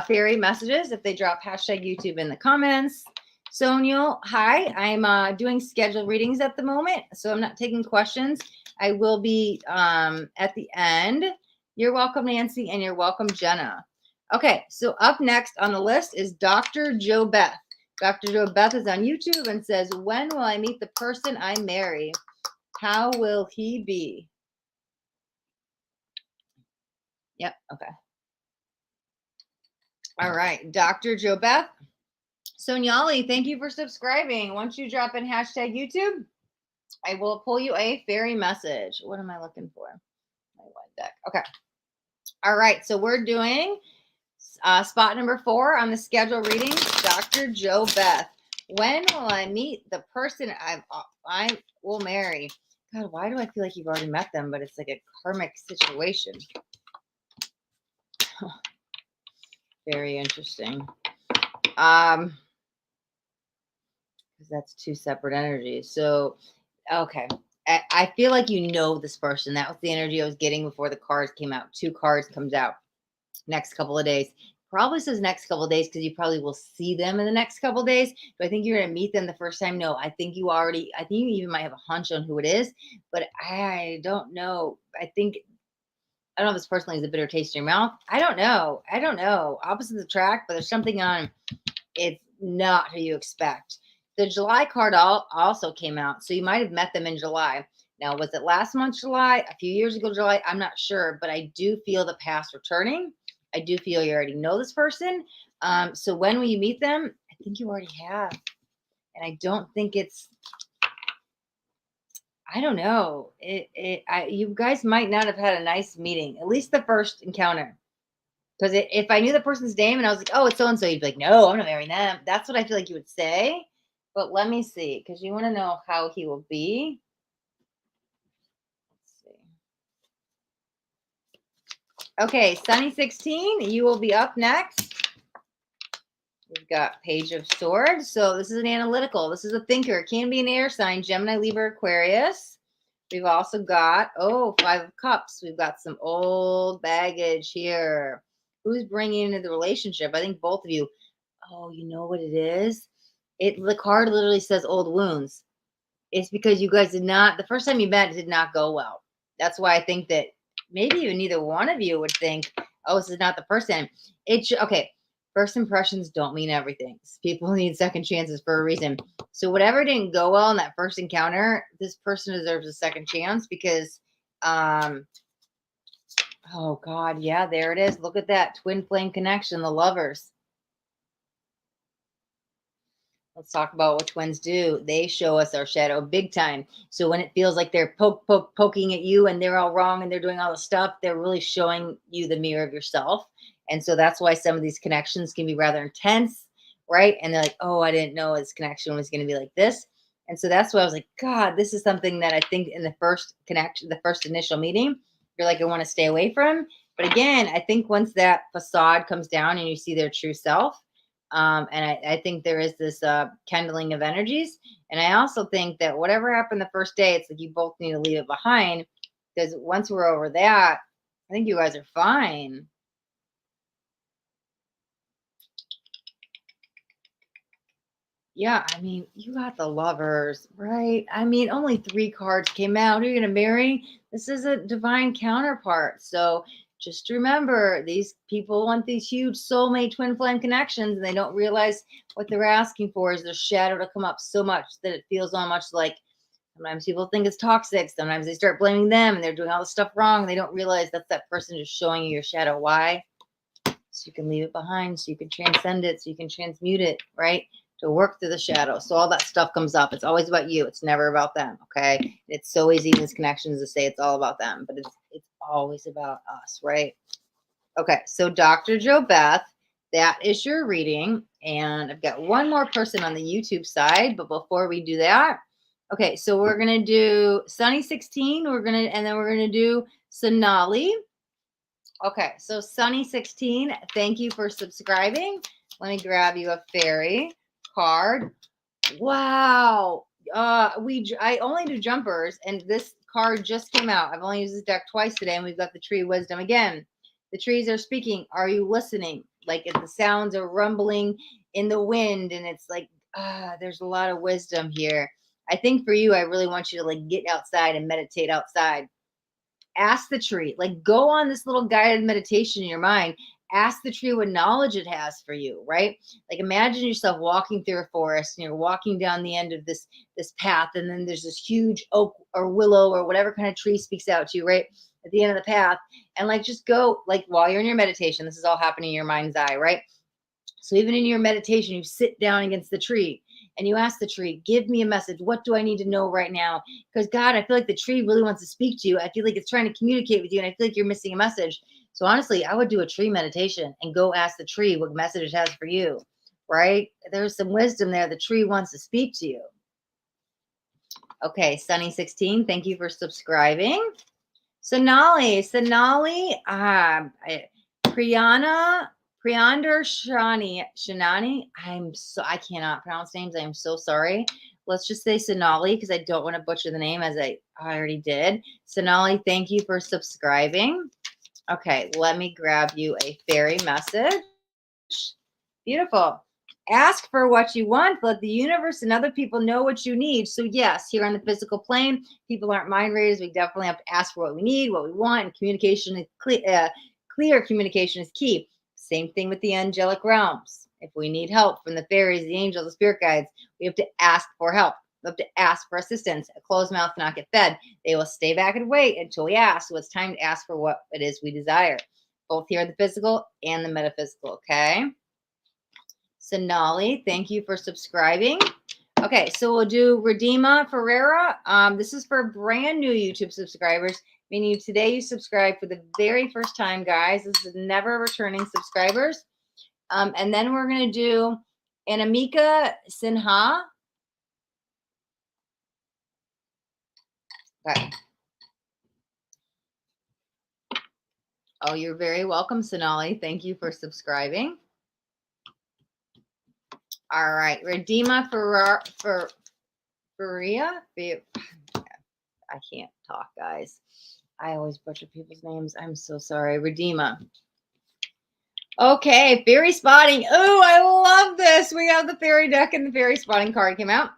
fairy messages if they drop #YouTube in the comments. Sonia, hi. I'm doing scheduled readings at the moment, so I'm not taking questions. I will be at the end. You're welcome, Nancy, and you're welcome, Jenna. Okay, so up next on the list is Dr. Jobeth. Dr. Jobeth is on YouTube and says, when will I meet the person I marry? How will he be? Yep, okay. All right, Dr. Jobeth. Sonali, thank you for subscribing. Once you drop in #YouTube, I will pull you a fairy message. What am I looking for? My one deck. Okay. All right, so we're doing spot number 4 on the schedule reading, Dr. Jobeth. When will I meet the person I will marry? God, why do I feel like you've already met them, but it's like a karmic situation? Very interesting. Because that's 2 separate energies. So, okay. I feel like you know this person. That was the energy I was getting before the cards came out. 2 cards comes out next couple of days. Probably says next couple of days because you probably will see them in the next couple of days. Do I think you're going to meet them the first time? No, I think you even might have a hunch on who it is, but I don't know. I don't know if this person leaves a bitter taste in your mouth. I don't know. Opposites attract, but there's something on. It's not who you expect. The July card also came out, so you might have met them in July. Now, was it last month, July? A few years ago, July? I'm not sure, but I do feel the past returning. I do feel you already know this person. So when will you meet them? I think you already have. And I don't think it's, I don't know. You guys might not have had a nice meeting, at least the first encounter. Because if I knew the person's name and I was like, oh, it's so-and-so, you'd be like, no, I'm not marrying them. That's what I feel like you would say. But let me see, because you want to know how he will be. Let's see. Okay, Sunny16, you will be up next. We've got Page of Swords. So this is an analytical. This is a thinker. It can be an air sign, Gemini, Libra, Aquarius. We've also got, 5 of Cups. We've got some old baggage here. Who's bringing into the relationship? I think both of you. Oh, you know what it is? The card literally says old wounds. It's because you guys the first time you met, it did not go well. That's why I think that maybe even neither one of you would think, oh, this is not the person. Okay. First impressions don't mean everything. People need second chances for a reason. So whatever didn't go well in that first encounter, this person deserves a second chance because, oh God, yeah, there it is. Look at that twin flame connection, the lovers. Let's talk about what twins do. They show us our shadow big time. So when it feels like they're poking at you and they're all wrong and they're doing all the stuff, they're really showing you the mirror of yourself. And so that's why some of these connections can be rather intense, right? And they're like, oh, I didn't know this connection was going to be like this. And so that's why I was like, God, this is something that I think in the first connection, the first initial meeting, you're like, I want to stay away from. But again, I think once that facade comes down and you see their true self, and I think there is this kindling of energies. And I also think that whatever happened the first day, it's like you both need to leave it behind because once we're over that, I think you guys are fine. Yeah, I mean, you got the lovers, right? I mean, only 3 cards came out. Who are you going to marry? This is a divine counterpart. So just remember, these people want these huge soulmate twin flame connections, and they don't realize what they're asking for is their shadow to come up so much that it feels almost like sometimes people think it's toxic. Sometimes they start blaming them and they're doing all the stuff wrong. And they don't realize that's that person just showing you your shadow. Why? So you can leave it behind, so you can transcend it, so you can transmute it, right? To work through the shadow. So all that stuff comes up. It's always about you. It's never about them. Okay. It's so easy in these connections to say it's all about them, but it's always about us, right? Okay. So Dr. Jobeth, that is your reading. And I've got one more person on the YouTube side, but before we do that, okay, so we're gonna do Sunny16, and then we're gonna do Sonali. Okay, so Sunny16, thank you for subscribing. Let me grab you a fairy card. Wow, I only do jumpers, and this card just came out. I've only used this deck twice today, and we've got the tree of wisdom again. The trees are speaking. Are you listening? Like if the sounds are rumbling in the wind, and it's like, there's a lot of wisdom here. I think for you, I really want you to like get outside and meditate outside. Ask the tree, like go on this little guided meditation in your mind. Ask the tree what knowledge it has for you, right? Like imagine yourself walking through a forest and you're walking down the end of this path, and then there's this huge oak or willow or whatever kind of tree speaks out to you, right? At the end of the path. And like just go, like while you're in your meditation, this is all happening in your mind's eye, right? So even in your meditation, you sit down against the tree and you ask the tree, give me a message. What do I need to know right now? Because God, I feel like the tree really wants to speak to you. I feel like it's trying to communicate with you, and I feel like you're missing a message. So honestly, I would do a tree meditation and go ask the tree what message it has for you, right? There's some wisdom there. The tree wants to speak to you. Okay, Sunny16, thank you for subscribing. Sonali, Priyander Shanani. I cannot pronounce names. I am so sorry. Let's just say Sonali because I don't want to butcher the name, as I already did. Sonali, thank you for subscribing. Okay, let me grab you a fairy message. Beautiful. Ask for what you want. Let the universe and other people know what you need. So yes, here on the physical plane, people aren't mind readers. We definitely have to ask for what we need, what we want. And communication is clear communication is key. Same thing with the angelic realms. If we need help from the fairies, the angels, the spirit guides, we have to ask for help. We have to ask for assistance. A closed mouth cannot get fed. They will stay back and wait until we ask. So it's time to ask for what it is we desire, both here in the physical and the metaphysical. Okay. Sonali, thank you for subscribing. Okay, so we'll do Redeema Ferreira. This is for brand new YouTube subscribers, meaning today you subscribe for the very first time, guys. This is never returning subscribers. And then we're going to do Anamika Sinha. Okay. Oh, you're very welcome, Sonali. Thank you for subscribing. All right, Redeema Faria. I can't talk, guys. I always butcher people's names. I'm so sorry. Redeema. Okay, fairy spotting. Oh, I love this. We have the fairy deck and the fairy spotting card came out.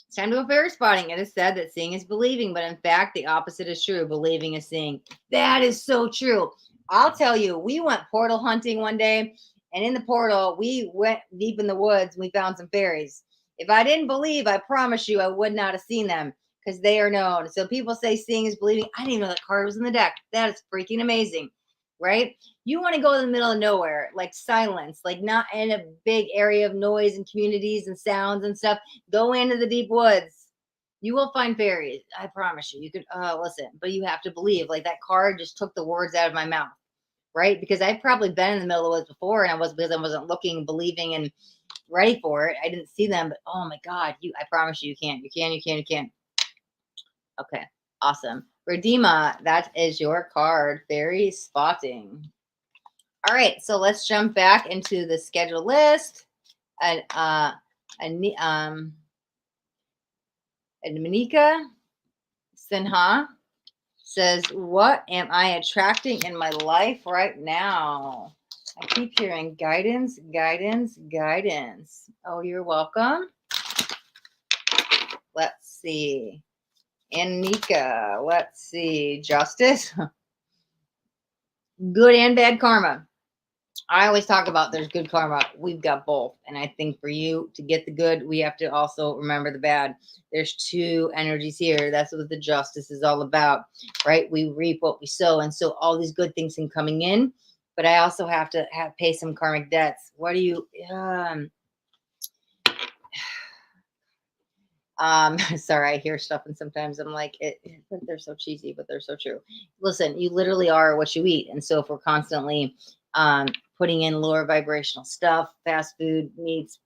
It's time to go fairy spotting. It is said that seeing is believing, but in fact, the opposite is true. Believing is seeing. That is so true. I'll tell you, we went portal hunting one day. And in the portal, we went deep in the woods and we found some fairies. If I didn't believe, I promise you I would not have seen them because they are known. So people say seeing is believing. I didn't even know that card was in the deck. That is freaking amazing, right? You want to go in the middle of nowhere, like silence, like not in a big area of noise and communities and sounds and stuff. Go into the deep woods. You will find fairies. I promise you. You could listen, but you have to believe. Like that card just took the words out of my mouth. Right? Because I've probably been in the middle of the woods before, and because I wasn't looking, believing, and ready for it. I didn't see them, but oh my God, I promise you can. You can. Okay, awesome. Redeema, that is your card. Fairy spotting. All right, so let's jump back into the schedule list. And Anamika Sinha says, what am I attracting in my life right now? I keep hearing guidance. Oh, you're welcome. Let's see. Anamika, let's see. Justice. Good and bad karma. I always talk about there's good karma. We've got both. And I think for you to get the good, we have to also remember the bad. There's two energies here. That's what the justice is all about, right? We reap what we sow. And so all these good things can coming in, but I also have to pay some karmic debts. What do you, sorry, I hear stuff and sometimes I'm like, they're so cheesy, but they're so true. Listen, you literally are what you eat. And so if we're constantly, putting in lower vibrational stuff, fast food, meats,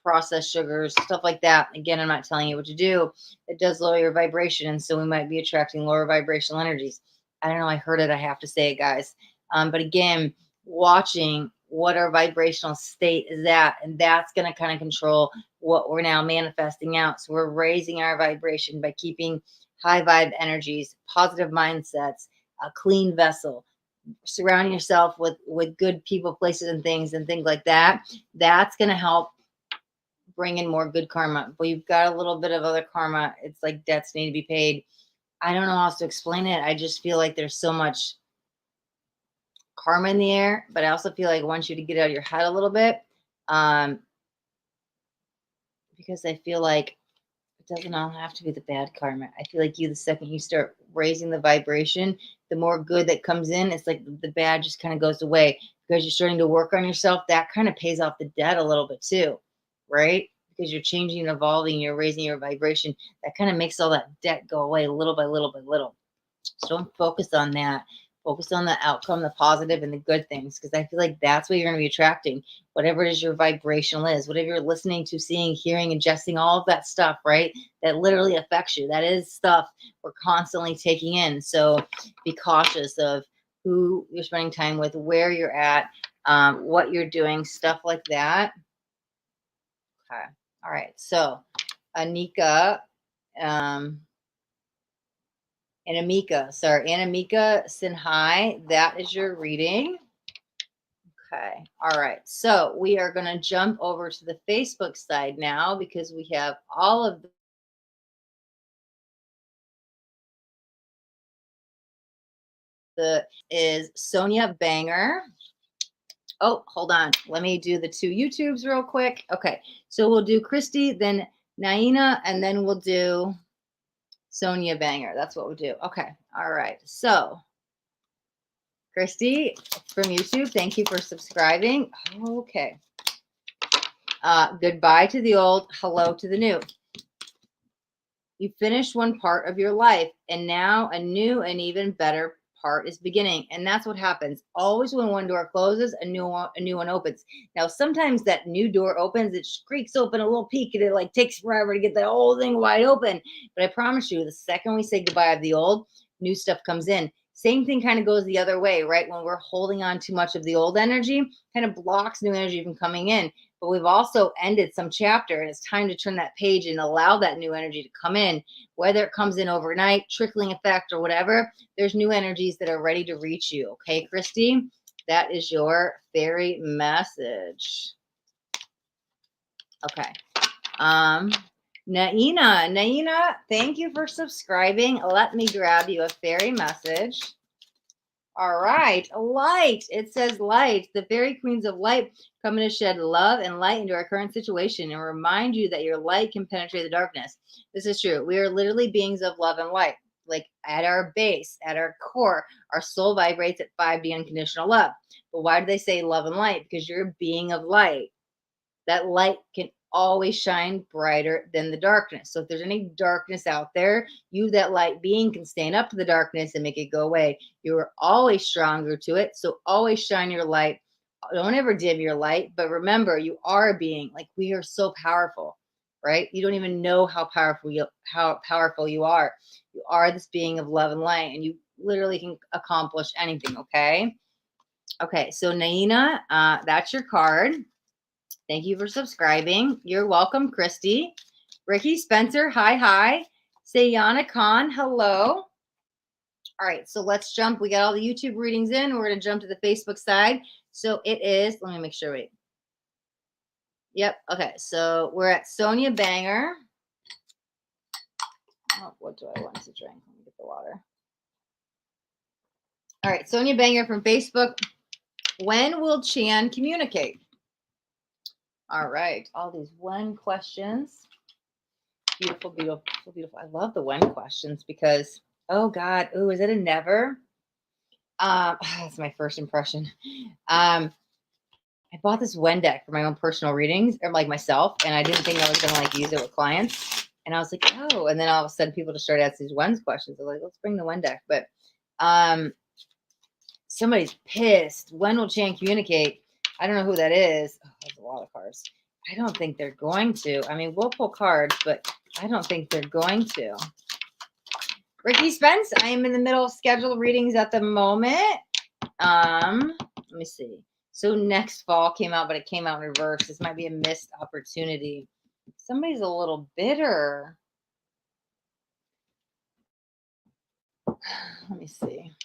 processed sugars, stuff like that. Again, I'm not telling you what to do. It does lower your vibration. And so we might be attracting lower vibrational energies. I don't know. I heard it. I have to say it, guys. But again, watching what our vibrational state is at. And that's going to kind of control what we're now manifesting out. So we're raising our vibration by keeping high vibe energies, positive mindsets, a clean vessel, surrounding yourself with good people, places, and things like that. That's going to help bring in more good karma. But you've got a little bit of other karma. It's like debts need to be paid. I don't know how else to explain it. I just feel like there's so much karma in the air, but I also feel like I want you to get out of your head a little bit, because I feel like it doesn't all have to be the bad karma. I feel like the second you start raising the vibration, the more good that comes in, it's like the bad just kind of goes away because you're starting to work on yourself. That kind of pays off the debt a little bit too, right? Because you're changing and evolving, you're raising your vibration. That kind of makes all that debt go away little by little by little. So don't focus on that. Focus on the outcome, the positive, and the good things, because I feel like that's what you're going to be attracting. Whatever it is your vibrational is, whatever you're listening to, seeing, hearing, ingesting, all of that stuff, right? That literally affects you. That is stuff we're constantly taking in. So be cautious of who you're spending time with, where you're at, what you're doing, stuff like that. Okay. All right. So Anamika, Anamika Sinha, that is your reading. Okay. All right. So we are going to jump over to the Facebook side now because we have all of is Sonia Banger. Oh, hold on. Let me do the 2 YouTubes real quick. Okay. So we'll do Christy, then Naina, and then we'll do Sonia Banger. That's what we'll do. Okay. All right. So Christy from YouTube, thank you for subscribing. Okay. Goodbye to the old, hello to the new. You finished one part of your life, and now a new and even better part is beginning. And that's what happens. Always when one door closes, a new one opens. Now, sometimes that new door opens, it creaks open a little peek, and it like takes forever to get the whole thing wide open. But I promise you, the second we say goodbye of the old, new stuff comes in. Same thing kind of goes the other way, right? When we're holding on too much of the old energy, kind of blocks new energy from coming in. But we've also ended some chapter, and it's time to turn that page and allow that new energy to come in, whether it comes in overnight, trickling effect, or whatever. There's new energies that are ready to reach you. Okay, Christy, that is your fairy message. Okay. Naina, thank you for subscribing. Let me grab you a fairy message. All right, light. It says light. The fairy queens of light come to shed love and light into our current situation and remind you that your light can penetrate the darkness. This is true. We are literally beings of love and light. Like at our base, at our core, our soul vibrates at 5D unconditional love. But why do they say love and light? Because you're a being of light. That light can always shine brighter than the darkness. So if there's any darkness out there, you, that light being, can stand up to the darkness and make it go away. You're always stronger to it. So always shine your light. Don't ever dim your light. But remember, you are a being. Like, we are so powerful, right? You don't even know how powerful you are. You are this being of love and light, and you literally can accomplish anything. Okay. Okay. So Naina, that's your card. Thank you for subscribing. You're welcome, Christy. Ricky Spencer, hi. Sayana Khan, hello. All right, so let's jump. We got all the YouTube readings in. We're going to jump to the Facebook side. So it is, let me make sure. Wait. Yep, okay. So we're at Sonia Banger. Oh, what do I want to drink? Let me get the water. All right, Sonia Banger from Facebook. When will Chan communicate? All right, all these when questions. Beautiful, beautiful, beautiful. I love the when questions because, oh God, oh, is it a never? That's my first impression. I bought this when deck for my own personal readings, or like myself, and I didn't think I was gonna like use it with clients. And I was like, oh, and then all of a sudden people just started asking these when's questions. They're like, let's bring the when deck. But somebody's pissed. When will Chan communicate? I don't know who that is. Oh, that's a lot of cards. I don't think they're going to. I mean, we'll pull cards, but I don't think they're going to. Ricky Spence, I am in the middle of scheduled readings at the moment. Let me see. So next fall came out, but it came out in reverse. This might be a missed opportunity. Somebody's a little bitter. Let me see.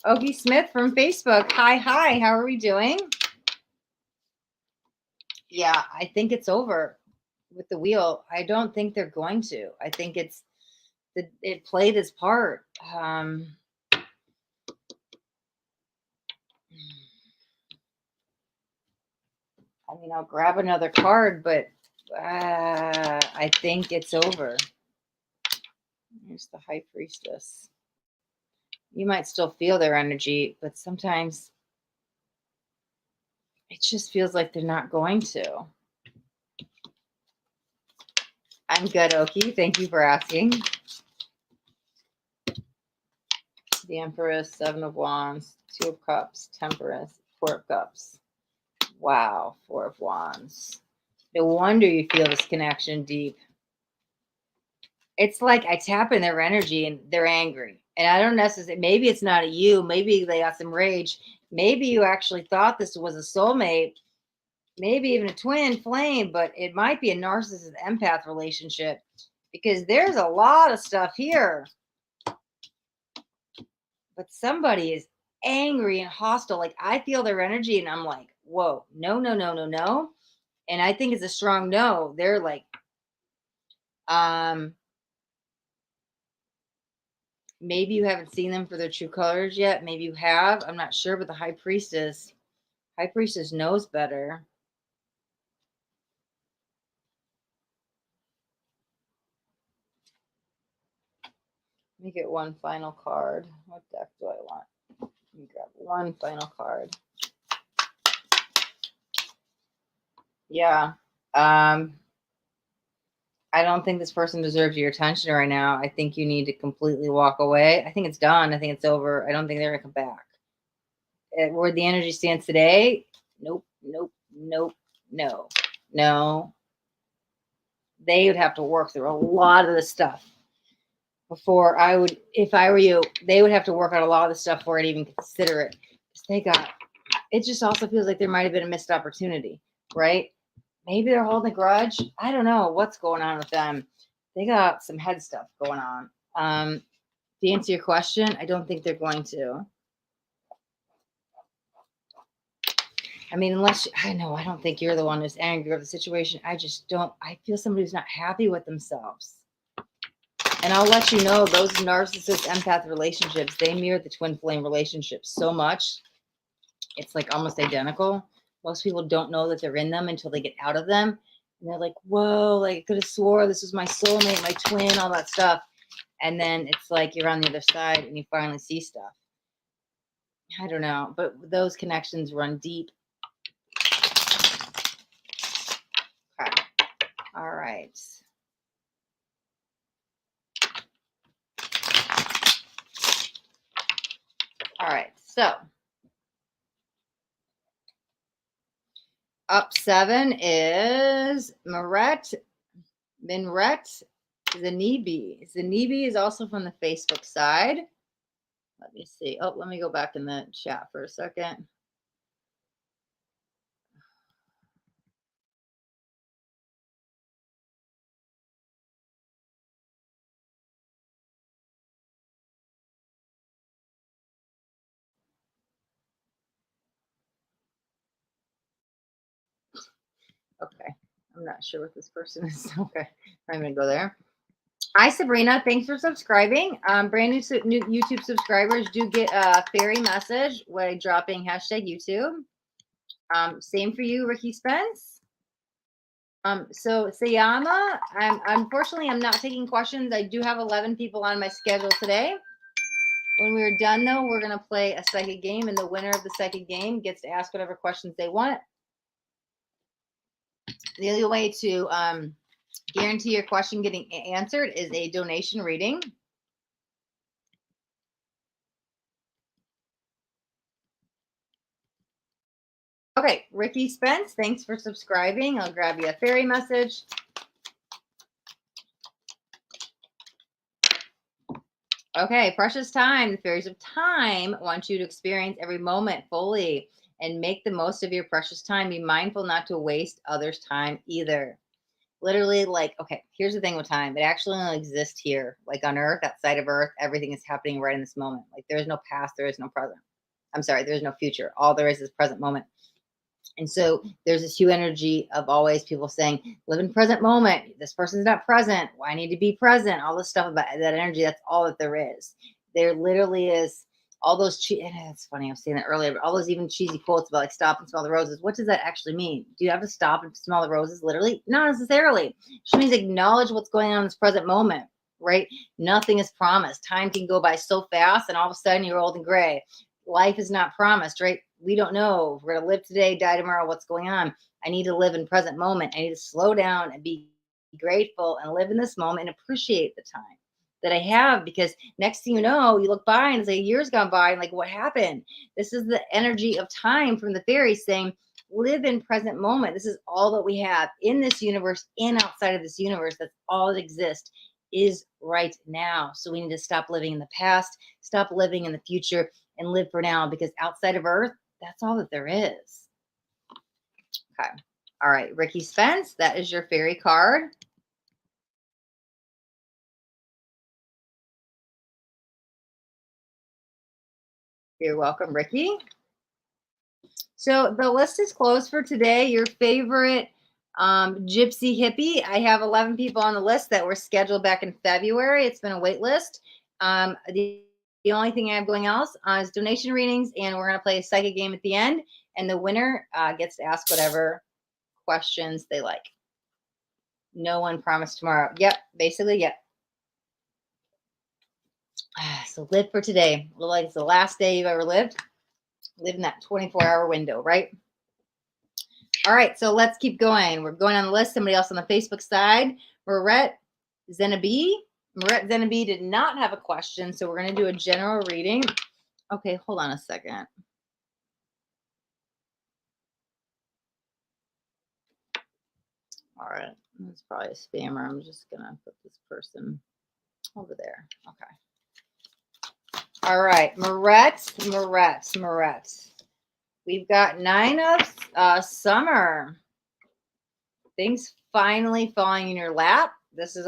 Ogie Smith from Facebook. Hi. How are we doing? Yeah, I think it's over with the wheel. I don't think they're going to. I think it played its part. I mean, I'll grab another card, but I think it's over. Here's the High Priestess. You might still feel their energy, but sometimes it just feels like they're not going to. I'm good, Oki. Thank you for asking. The Empress, Seven of Wands, Two of Cups, Temperance, Four of Cups. Wow, Four of Wands. No wonder you feel this connection deep. It's like I tap in their energy and they're angry. And I don't necessarily, maybe it's not a you. Maybe they got some rage. Maybe you actually thought this was a soulmate. Maybe even a twin flame, but it might be a narcissist empath relationship because there's a lot of stuff here. But somebody is angry and hostile. Like I feel their energy and I'm like, whoa, no. And I think it's a strong no. They're like, maybe you haven't seen them for their true colors yet. Maybe you have. I'm not sure, but the High Priestess knows better. Let me get one final card. What deck do I want? Let me grab one final card. Yeah. I don't think this person deserves your attention right now. I think you need to completely walk away. I think it's done. I think it's over. I don't think they're going to come back. Where the energy stands today, nope. No. They would have to work through a lot of the stuff before I would, if I were you, they would have to work out a lot of the stuff before I'd even consider it. It just also feels like there might have been a missed opportunity, right? Maybe they're holding a grudge. I don't know what's going on with them. They got some head stuff going on. To answer your question, I don't think they're going to. I mean, I don't think you're the one who's angry over the situation. I feel somebody who's not happy with themselves. And I'll let you know, those narcissist empath relationships, they mirror the twin flame relationships so much. It's like almost identical. Most people don't know that they're in them until they get out of them. And they're like, whoa, like I could have swore this was my soulmate, my twin, all that stuff. And then it's like you're on the other side and you finally see stuff. I don't know, but those connections run deep. Okay. All right. All right. So up 7 is Mihret, Zenebe. Zenebe is also from the Facebook side. Let me see. Oh, let me go back in the chat for a second. Okay. I'm not sure what this person is. Okay. I'm going to go there. Hi, Sabrina. Thanks for subscribing. Brand new YouTube subscribers do get a fairy message when dropping #YouTube. Same for you, Ricky Spence. So Sayama, unfortunately, I'm not taking questions. I do have 11 people on my schedule today. When we're done, though, we're going to play a psychic game, and the winner of the psychic game gets to ask whatever questions they want. The only way to guarantee your question getting answered is a donation reading. Okay, Ricky Spence, thanks for subscribing. I'll grab you a fairy message. Okay, precious time. The fairies of time want you to experience every moment fully and make the most of your precious time. Be mindful not to waste others' time either. Literally, like, okay, here's the thing with time. It actually only exists here, like on Earth, outside of Earth. Everything is happening right in this moment. Like, there is no past, there is no present. I'm sorry, there's no future. All there is present moment. And so there's this huge energy of always people saying, live in present moment. This person's not present. Why I need to be present? All this stuff about that energy. That's all that there is. There literally is all those. It's funny. I was saying that earlier, but all those even cheesy quotes about like stop and smell the roses. What does that actually mean? Do you have to stop and smell the roses? Literally, not necessarily. She means acknowledge what's going on in this present moment, right? Nothing is promised. Time can go by so fast, and all of a sudden you're old and gray. Life is not promised, right? We don't know if we're going to live today, die tomorrow, what's going on. I need to live in present moment. I need to slow down and be grateful and live in this moment and appreciate the time that I have, because next thing you know, you look by and say years gone by and like, what happened? This is the energy of time from the fairies saying, live in present moment. This is all that we have in this universe and outside of this universe. That's all that exists is right now. So we need to stop living in the past, stop living in the future, and live for now, because outside of Earth, that's all that there is. Okay. All right. Ricky Spence, that is your fairy card. You're welcome, Ricky. So the list is closed for today. Your favorite gypsy hippie. I have 11 people on the list that were scheduled back in February. It's been a wait list. The only thing I have going else is donation readings, and we're going to play a psychic game at the end. And the winner gets to ask whatever questions they like. No one promised tomorrow. Yep, basically, yep. So live for today. Look like it's the last day you've ever lived. Live in that 24-hour window, right? All right, so let's keep going. We're going on the list. Somebody else on the Facebook side. Mihret Zenebe. Mihret Zenebe did not have a question, so we're going to do a general reading. Okay, hold on a second. All right, that's probably a spammer. I'm just going to put this person over there. Okay. All right, Mihret. We've got 9 of summer. Things finally falling in your lap. This is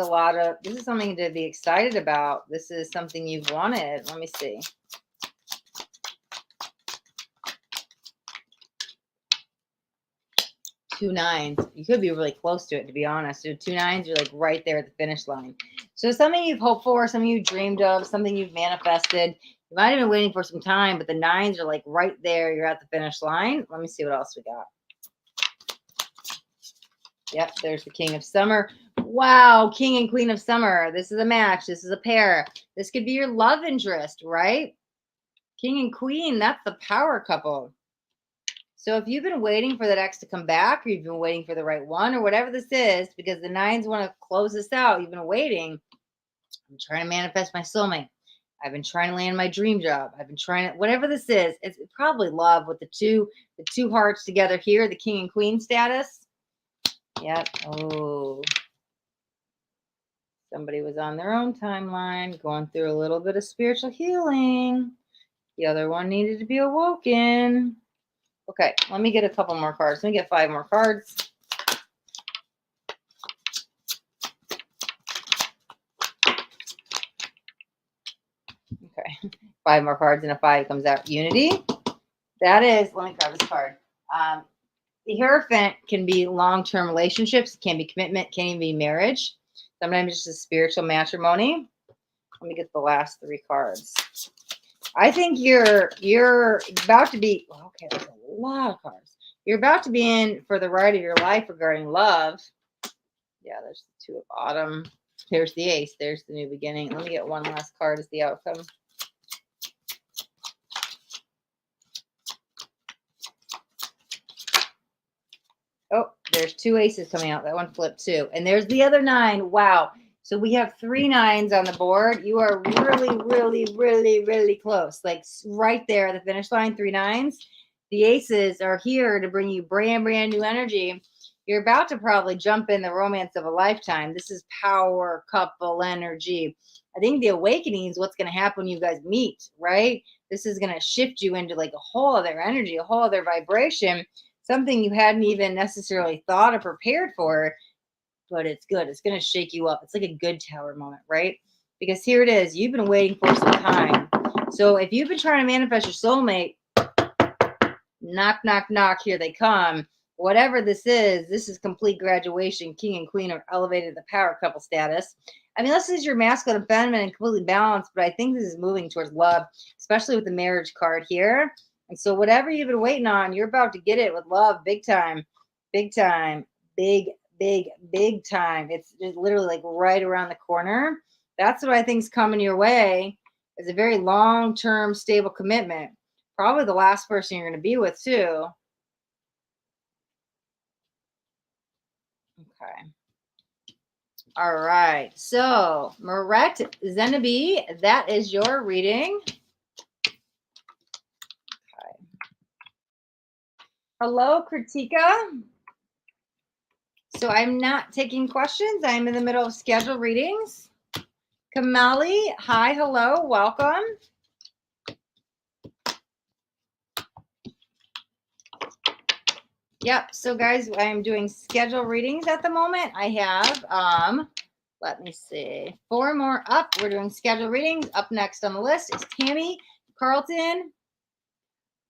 something to be excited about. This is something you've wanted. Let me see. Two nines. You could be really close to it, to be honest. So 2 9s, you're like right there at the finish line. So something you've hoped for, something you dreamed of, something you've manifested. You might have been waiting for some time, but the 9s are like right there. You're at the finish line. Let me see what else we got. Yep, there's the King of Summer. Wow, King and Queen of Summer. This is a match. This is a pair. This could be your love interest, right? King and Queen, that's the power couple. So if you've been waiting for that ex to come back, or you've been waiting for the right one, or whatever this is, because the 9s want to close this out, you've been waiting. I'm trying to manifest my soulmate. I've been trying to land my dream job. I've been trying to, whatever this is, it's probably love with the two hearts together here, the King and Queen status. Yep. Oh, somebody was on their own timeline, going through a little bit of spiritual healing. The other one needed to be awoken. Okay, let me get a couple more cards. Let me get 5 more cards. Okay, 5 more cards, and a 5 comes out. Unity. That is, let me grab this card. The Hierophant can be long-term relationships, it can be commitment, can even be marriage. Sometimes it's just a spiritual matrimony. Let me get the last 3 cards. I think you're about to be, okay, that's a lot of cards. You're about to be in for the ride of your life regarding love. Yeah, there's the 2 of Autumn. There's the Ace. There's the new beginning. Let me get one last card as the outcome. Oh, there's 2 aces coming out. That one flipped too. And there's the other 9. Wow. So we have 3 9s on the board. You are really, really, really, really close. Like right there at the finish line, 3 9s. The aces are here to bring you brand new energy. You're about to probably jump in the romance of a lifetime. This is power couple energy. I think the awakening is what's going to happen when you guys meet, right? This is going to shift you into like a whole other energy, a whole other vibration, something you hadn't even necessarily thought or prepared for, but it's good. It's going to shake you up. It's like a good tower moment, right? Because here it is. You've been waiting for some time. So if you've been trying to manifest your soulmate, knock, knock, knock, here they come. Whatever this is complete graduation. King and queen are elevated to the power couple status. I mean, this is your masculine and feminine and completely balanced, but I think this is moving towards love, especially with the marriage card here. And so whatever you've been waiting on, you're about to get it with love. Big time, big time, big time. It's literally like right around the corner. That's what I think is coming your way. Is a very long-term, stable commitment. Probably the last person you're going to be with, too. Okay. All right. So, Mihret, Zenebe, that is your reading. Okay. Hello, Kritika. So, I'm not taking questions. I'm in the middle of scheduled readings. Kamali, hi, hello, welcome. Yep. So guys, I'm doing schedule readings at the moment. I have, let me see, 4 more up. We're doing schedule readings. Up next on the list is Tammy, Carlton,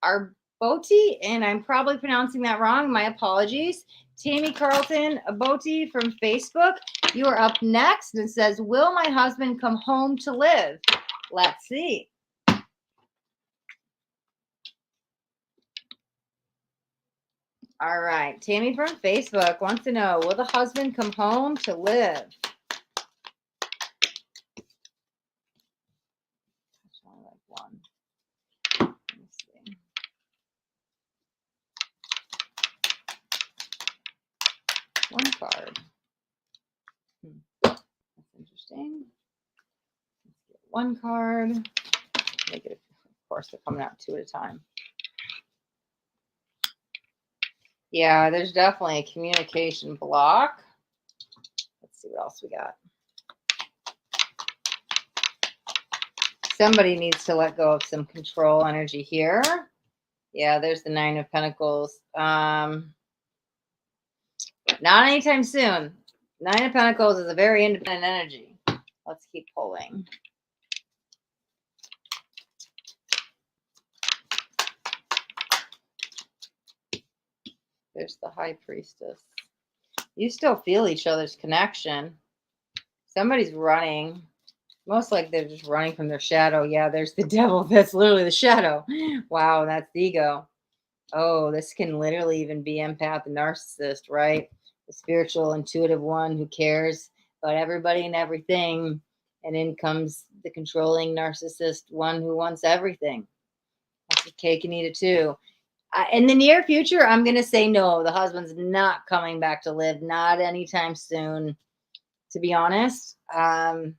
Arboite, and I'm probably pronouncing that wrong. My apologies. Tammy, Carlton, Arboite from Facebook. You are up next. And it says, will my husband come home to live? Let's see. All right. Tammy from Facebook wants to know, will the husband come home to live? I like one. Let me see. One card. That's interesting. Let's get one card. Make it, of course, they're coming out 2 at a time. Yeah, there's definitely a communication block. Let's see what else we got. Somebody needs to let go of some control energy here. Yeah, there's the 9 of Pentacles. Not anytime soon. 9 of Pentacles is a very independent energy. Let's keep pulling. There's the High Priestess. You still feel each other's connection. Somebody's running. Most like they're just running from their shadow. Yeah, there's the devil. That's literally the shadow. Wow, that's the ego. Oh, this can literally even be empath and narcissist, right? The spiritual, intuitive one who cares about everybody and everything. And in comes the controlling narcissist one who wants everything. That's a cake and eat it too. In the near future, I'm going to say no. The husband's not coming back to live. Not anytime soon, to be honest. I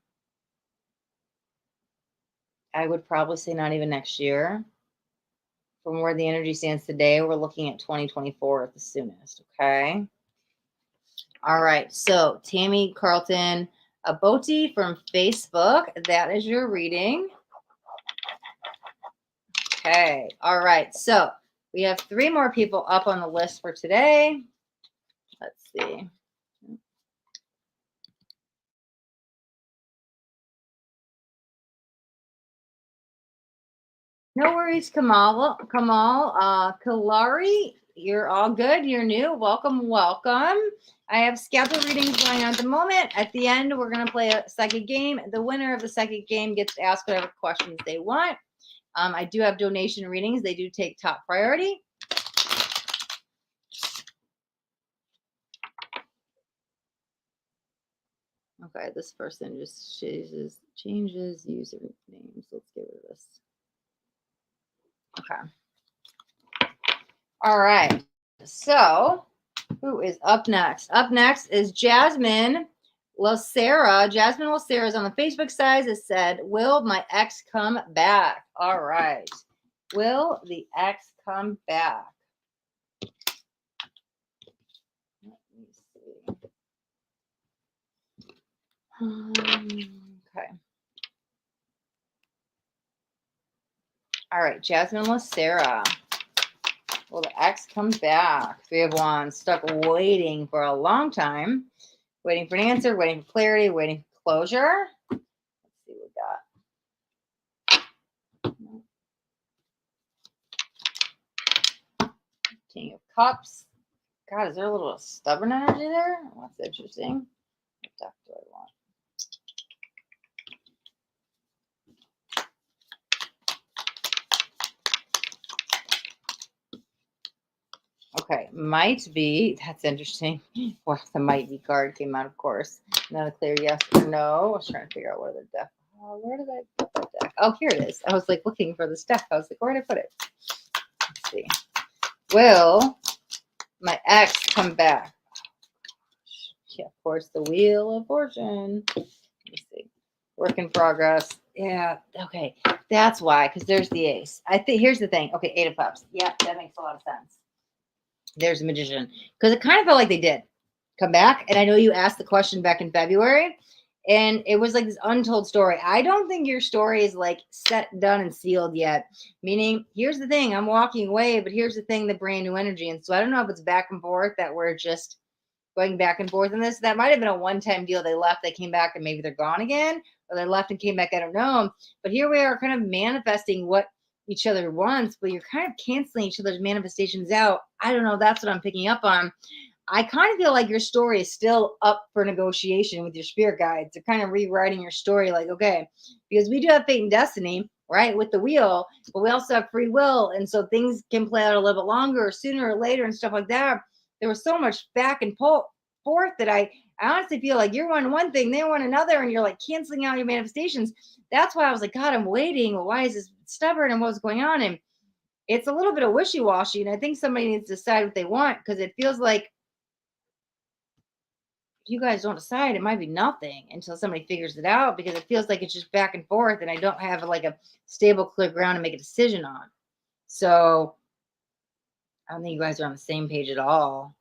would probably say not even next year. From where the energy stands today, we're looking at 2024 at the soonest, okay? All right, so Tammy, Carlton, Arboite from Facebook. That is your reading. Okay, all right, so we have 3 more people up on the list for today. Let's see. No worries, Kamal. Kalari, you're all good. You're new. Welcome, welcome. I have scheduled readings going on at the moment. At the end, we're going to play a psychic game. The winner of the psychic game gets to ask whatever questions they want. I do have donation readings. They do take top priority. Okay, this person just changes user names. Let's get rid of this. Okay. All right. So, who is up next? Up next is Jasmine Lansarra. Jasmine Lansarra is on the Facebook side. It said, will my ex come back? All right. Will the ex come back? Let Okay. All right, Jasmine Lansarra. Will the ex come back? Three of Wands. Stuck waiting for a long time. Waiting for an answer, waiting for clarity, waiting for closure. Let's see what we got. King of Cups. God, is there a little stubborn energy there? That's interesting. What deck do I want? Okay, might be. That's interesting. Well, the might be card came out, of course. Not a clear yes or no. I was trying to figure out where the deck. Oh, where did I put that deck? Oh, here it is. I was like looking for this deck. I was like, where did I put it? Let's see. Will my ex come back? Yeah, of course, the Wheel of Fortune. Let me see. Work in progress. Yeah, okay. That's why, because there's the ace. I think here's the thing. Okay, Eight of Cups. Yeah, that makes a lot of sense. There's a Magician. Because it kind of felt like they did come back. And I know you asked the question back in February. And it was like this untold story. I don't think your story is like set, done, and sealed yet. Meaning, here's the thing. I'm walking away, but here's the thing, the brand new energy. And so I don't know if it's back and forth that we're just going back and forth in this. That might have been a one-time deal. They left, they came back, and maybe they're gone again. Or they left and came back. I don't know. But here we are kind of manifesting what each other wants, but you're kind of canceling each other's manifestations out. I don't know. That's what I'm picking up on. I kind of feel like your story is still up for negotiation with your spirit guides. They're kind of rewriting your story like, okay, because we do have fate and destiny, right, with the wheel, but we also have free will. And so things can play out a little bit longer or sooner or later and stuff like that. There was so much back and forth that I honestly feel like you're wanting one thing, they want another, and you're like canceling out your manifestations. That's why I was like, God, I'm waiting. Well, why is this stubborn and what's going on? And it's a little bit of wishy-washy. And I think somebody needs to decide what they want, because it feels like you guys don't decide, it might be nothing until somebody figures it out, because it feels like it's just back and forth and I don't have like a stable, clear ground to make a decision on. So I don't think you guys are on the same page at all.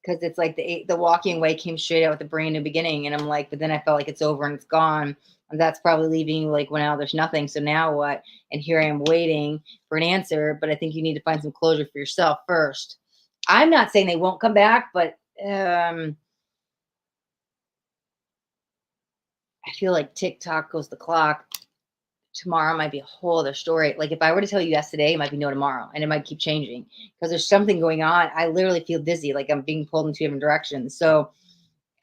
Because it's like the walking away came straight out with a brand new beginning. And I'm like, but then I felt like it's over and it's gone. And that's probably leaving you like, well, now there's nothing. So now what? And here I am waiting for an answer. But I think you need to find some closure for yourself first. I'm not saying they won't come back, but I feel like TikTok goes the clock. Tomorrow might be a whole other story. Like if I were to tell you yesterday, it might be no tomorrow, and it might keep changing because there's something going on. I literally feel dizzy, like I'm being pulled in two different directions. So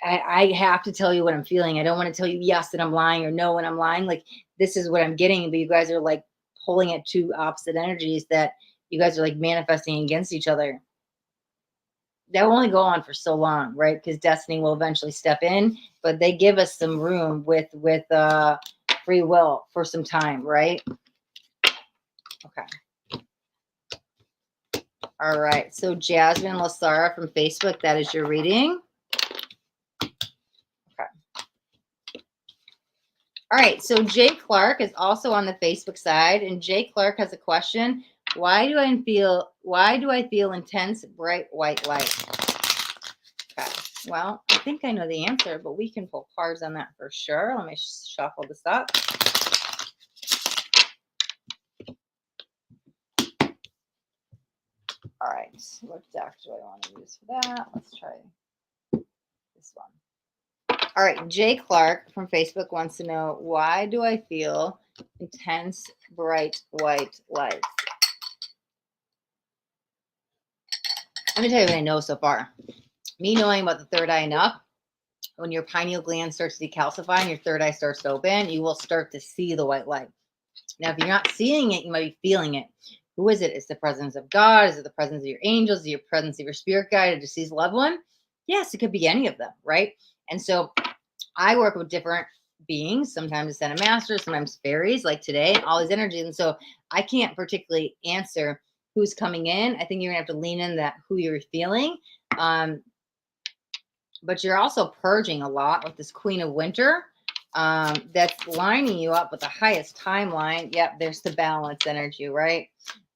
I have to tell you what I'm feeling. I don't want to tell you yes that I'm lying or no when I'm lying. Like this is what I'm getting, but you guys are like pulling at two opposite energies that you guys are like manifesting against each other. That will only go on for so long, right? Because destiny will eventually step in, but they give us some room with free will for some time, right? Okay. All right. So Jasmine Lansarra from Facebook, that is your reading. Okay. All right. So Jay Clarke is also on the Facebook side, and Jay Clarke has a question. Why do I feel intense, bright white light? Okay. Well, I think I know the answer, but we can pull cards on that for sure. Let me shuffle this up. All right, what deck do I want to use for that? Let's try this one. All right, Jay Clarke from Facebook wants to know, why do I feel intense, bright white light? Let me tell you what I know so far. Me knowing about the third eye enough, when your pineal gland starts to decalcify and your third eye starts to open, you will start to see the white light. Now, if you're not seeing it, you might be feeling it. Who is it? Is the presence of God? Is it the presence of your angels? Is it your presence of your spirit guide, a deceased loved one? Yes, it could be any of them, right? And so I work with different beings, sometimes ascended masters, sometimes fairies, like today, all these energies. And so I can't particularly answer who's coming in. I think you're gonna have to lean in that who you're feeling. But you're also purging a lot with this Queen of Winter. That's lining you up with the highest timeline. Yep, there's the balance energy, right?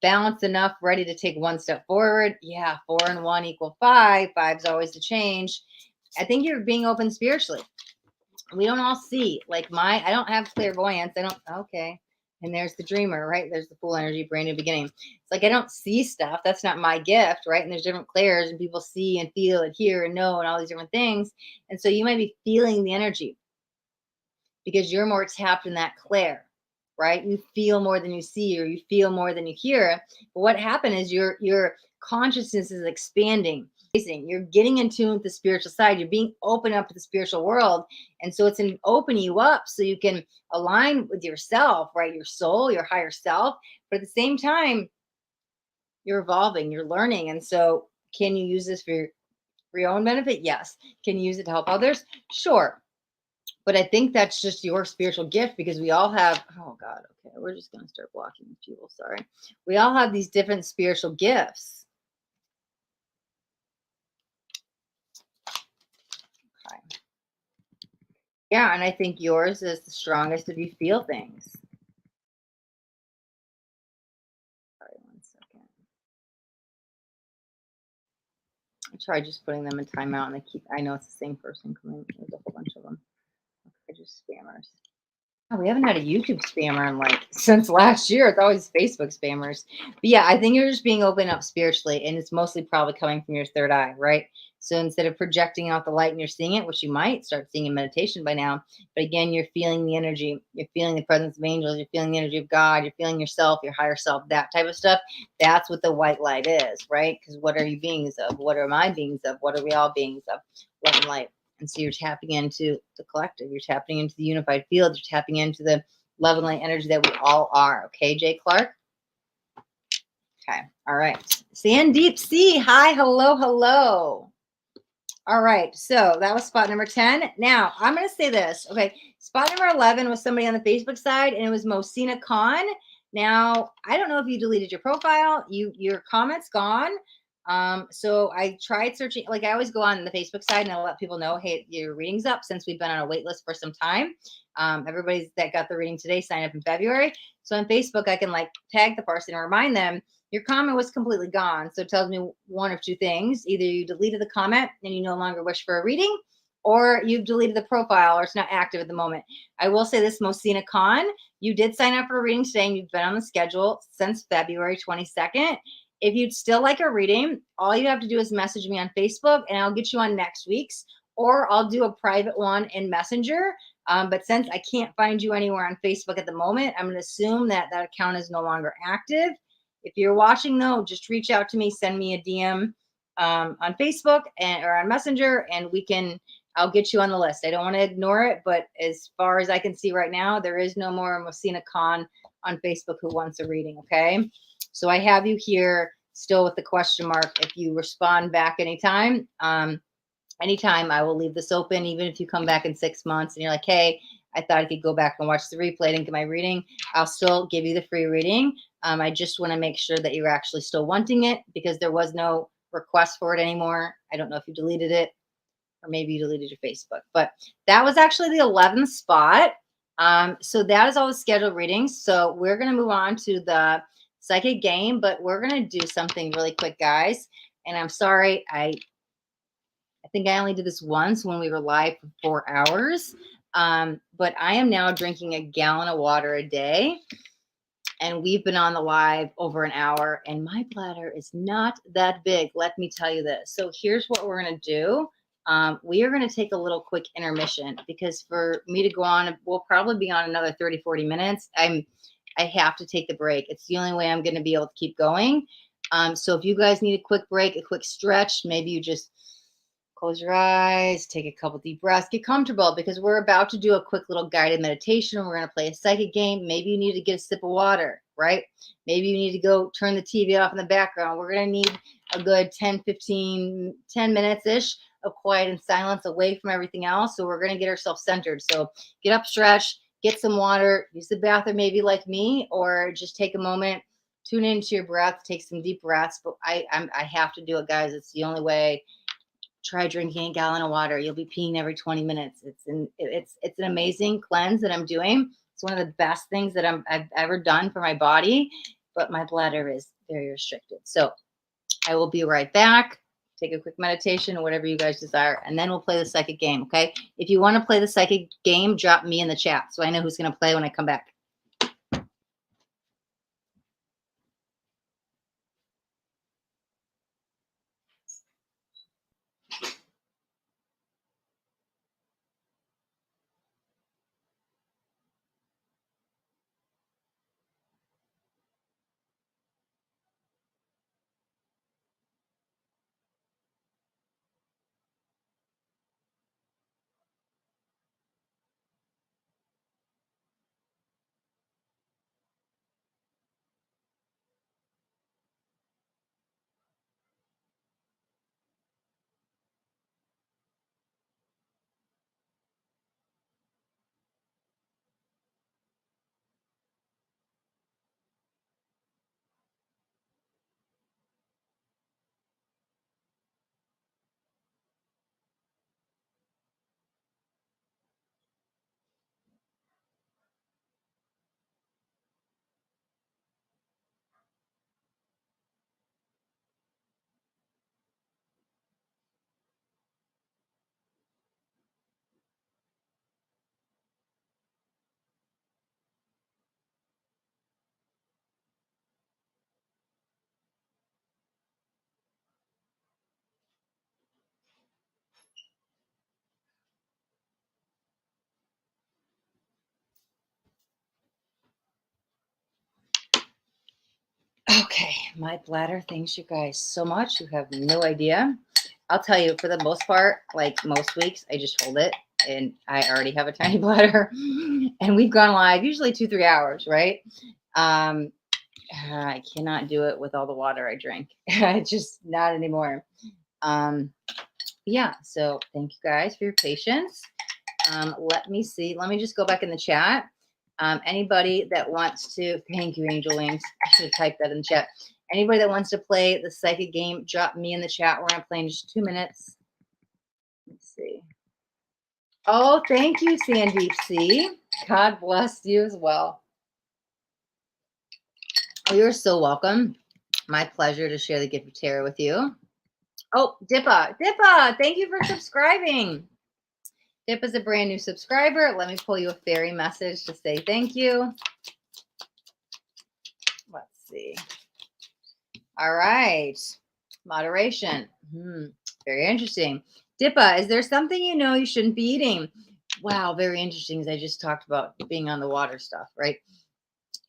Balanced enough, ready to take one step forward. Yeah, 4 and 1 equal 5. 5's always the change. I think you're being open spiritually. We don't all see, like I don't have clairvoyance. Okay. And there's the dreamer, right? There's the full energy, brand new beginning. It's like, I don't see stuff. That's not my gift, right? And there's different clairs and people see and feel and hear and know and all these different things. And so you might be feeling the energy because you're more tapped in that clair, right? You feel more than you see, or you feel more than you hear. But what happened is your consciousness is expanding. You're getting in tune with the spiritual side. You're being open up to the spiritual world. And so it's opening you up so you can align with yourself, right? Your soul, your higher self. But at the same time, you're evolving, you're learning. And so can you use this for your own benefit? Yes. Can you use it to help others? Sure. But I think that's just your spiritual gift, because we all have, oh God, okay, we're just going to start blocking people. Sorry. We all have these different spiritual gifts. Okay. Yeah, and I think yours is the strongest if you feel things. Sorry, 1 second. I tried just putting them in timeout, and I know it's the same person coming. There's a whole bunch of them. Okay, just spammers. Oh, we haven't had a YouTube spammer in since last year. It's always Facebook spammers. But yeah, I think you're just being open up spiritually, and it's mostly probably coming from your third eye, right? So instead of projecting out the light and you're seeing it, which you might start seeing in meditation by now, but again, you're feeling the energy, you're feeling the presence of angels, you're feeling the energy of God, you're feeling yourself, your higher self, that type of stuff. That's what the white light is, right? Because what are you beings of? What are my beings of? What are we all beings of? Love and light. And so you're tapping into the collective, you're tapping into the unified field, you're tapping into the love and light energy that we all are. Okay, Jay Clarke? Okay, all right. Sand Deep Sea, hi, hello, hello. All right, so that was spot number 10. Now, I'm going to say this. Okay, spot number 11 was somebody on the Facebook side, and it was Mohsina Khan. Now, I don't know if you deleted your profile. Your comment's gone. So I tried searching. I always go on the Facebook side and I'll let people know, hey, your reading's up, since we've been on a wait list for some time. Everybody's that got the reading today signed up in February. So on Facebook, I can tag the person and remind them your comment was completely gone. So it tells me one of two things. Either you deleted the comment and you no longer wish for a reading, or you've deleted the profile, or it's not active at the moment. I will say this, Mohsina Khan, you did sign up for a reading today, and you've been on the schedule since February 22nd. If you'd still like a reading, all you have to do is message me on Facebook, and I'll get you on next week's, or I'll do a private one in Messenger. But since I can't find you anywhere on Facebook at the moment, I'm going to assume that that account is no longer active. If you're watching, though, just reach out to me, send me a DM on Facebook or on Messenger, and I'll get you on the list. I don't want to ignore it, but as far as I can see right now, there is no more Mohsina Khan on Facebook who wants a reading, okay? So I have you here still with the question mark. If you respond back anytime, anytime, I will leave this open. Even if you come back in 6 months and you're like, hey, I thought I could go back and watch the replay, didn't get my reading, I'll still give you the free reading. I just want to make sure that you're actually still wanting it, because there was no request for it anymore. I don't know if you deleted it, or maybe you deleted your Facebook, but that was actually the 11th spot. So that is all the scheduled readings. So we're going to move on to the psychic game, but we're going to do something really quick, guys. And I'm sorry, I think I only did this once when we were live for 4 hours. But I am now drinking a gallon of water a day. And we've been on the live over an hour, and my bladder is not that big. Let me tell you this. So here's what we're going to do. We are going to take a little quick intermission, because for me to go on, we'll probably be on another 30, 40 minutes. I have to take the break. It's the only way I'm going to be able to keep going. So if you guys need a quick break, a quick stretch, maybe you just close your eyes, take a couple deep breaths, get comfortable, because we're about to do a quick little guided meditation. We're going to play a psychic game. Maybe you need to get a sip of water, right? Maybe you need to go turn the TV off in the background. We're going to need a good 10 minutes-ish of quiet and silence away from everything else. So we're going to get ourselves centered. So get up, stretch, get some water, use the bathroom maybe like me, or just take a moment, tune into your breath, take some deep breaths. But I have to do it, guys. It's the only way. Try drinking a gallon of water. You'll be peeing every 20 minutes. It's an amazing cleanse that I'm doing. It's one of the best things that I've ever done for my body, but my bladder is very restricted. So I will be right back. take a quick meditation or whatever you guys desire, and then we'll play the psychic game, okay? If you want to play the psychic game, drop me in the chat so I know who's going to play when I come back. Okay, my bladder, thanks you guys so much. You have no idea. I'll tell you, for the most part, like most weeks, I just hold it and I already have a tiny bladder. And we've gone live usually 2-3 hours, right? I cannot do it with all the water I drink. Just not anymore. Yeah, so thank you guys for your patience. Let me see. Let me just go back in the chat. Anybody that wants to, thank you, Angel Wings. I should have typed that in the chat. Anybody that wants to play the psychic game, drop me in the chat. We're gonna play in just 2 minutes. Let's see. Oh, thank you, Sandeep C. God bless you as well. Oh, you're so welcome. My pleasure to share the gift of tarot with you. Oh, Dippa, thank you for subscribing. Dippa's a brand new subscriber. Let me pull you a fairy message to say thank you. Let's see. All right. Moderation. Very interesting. Dippa, is there something you know you shouldn't be eating? Wow, very interesting. As I just talked about being on the water stuff, right?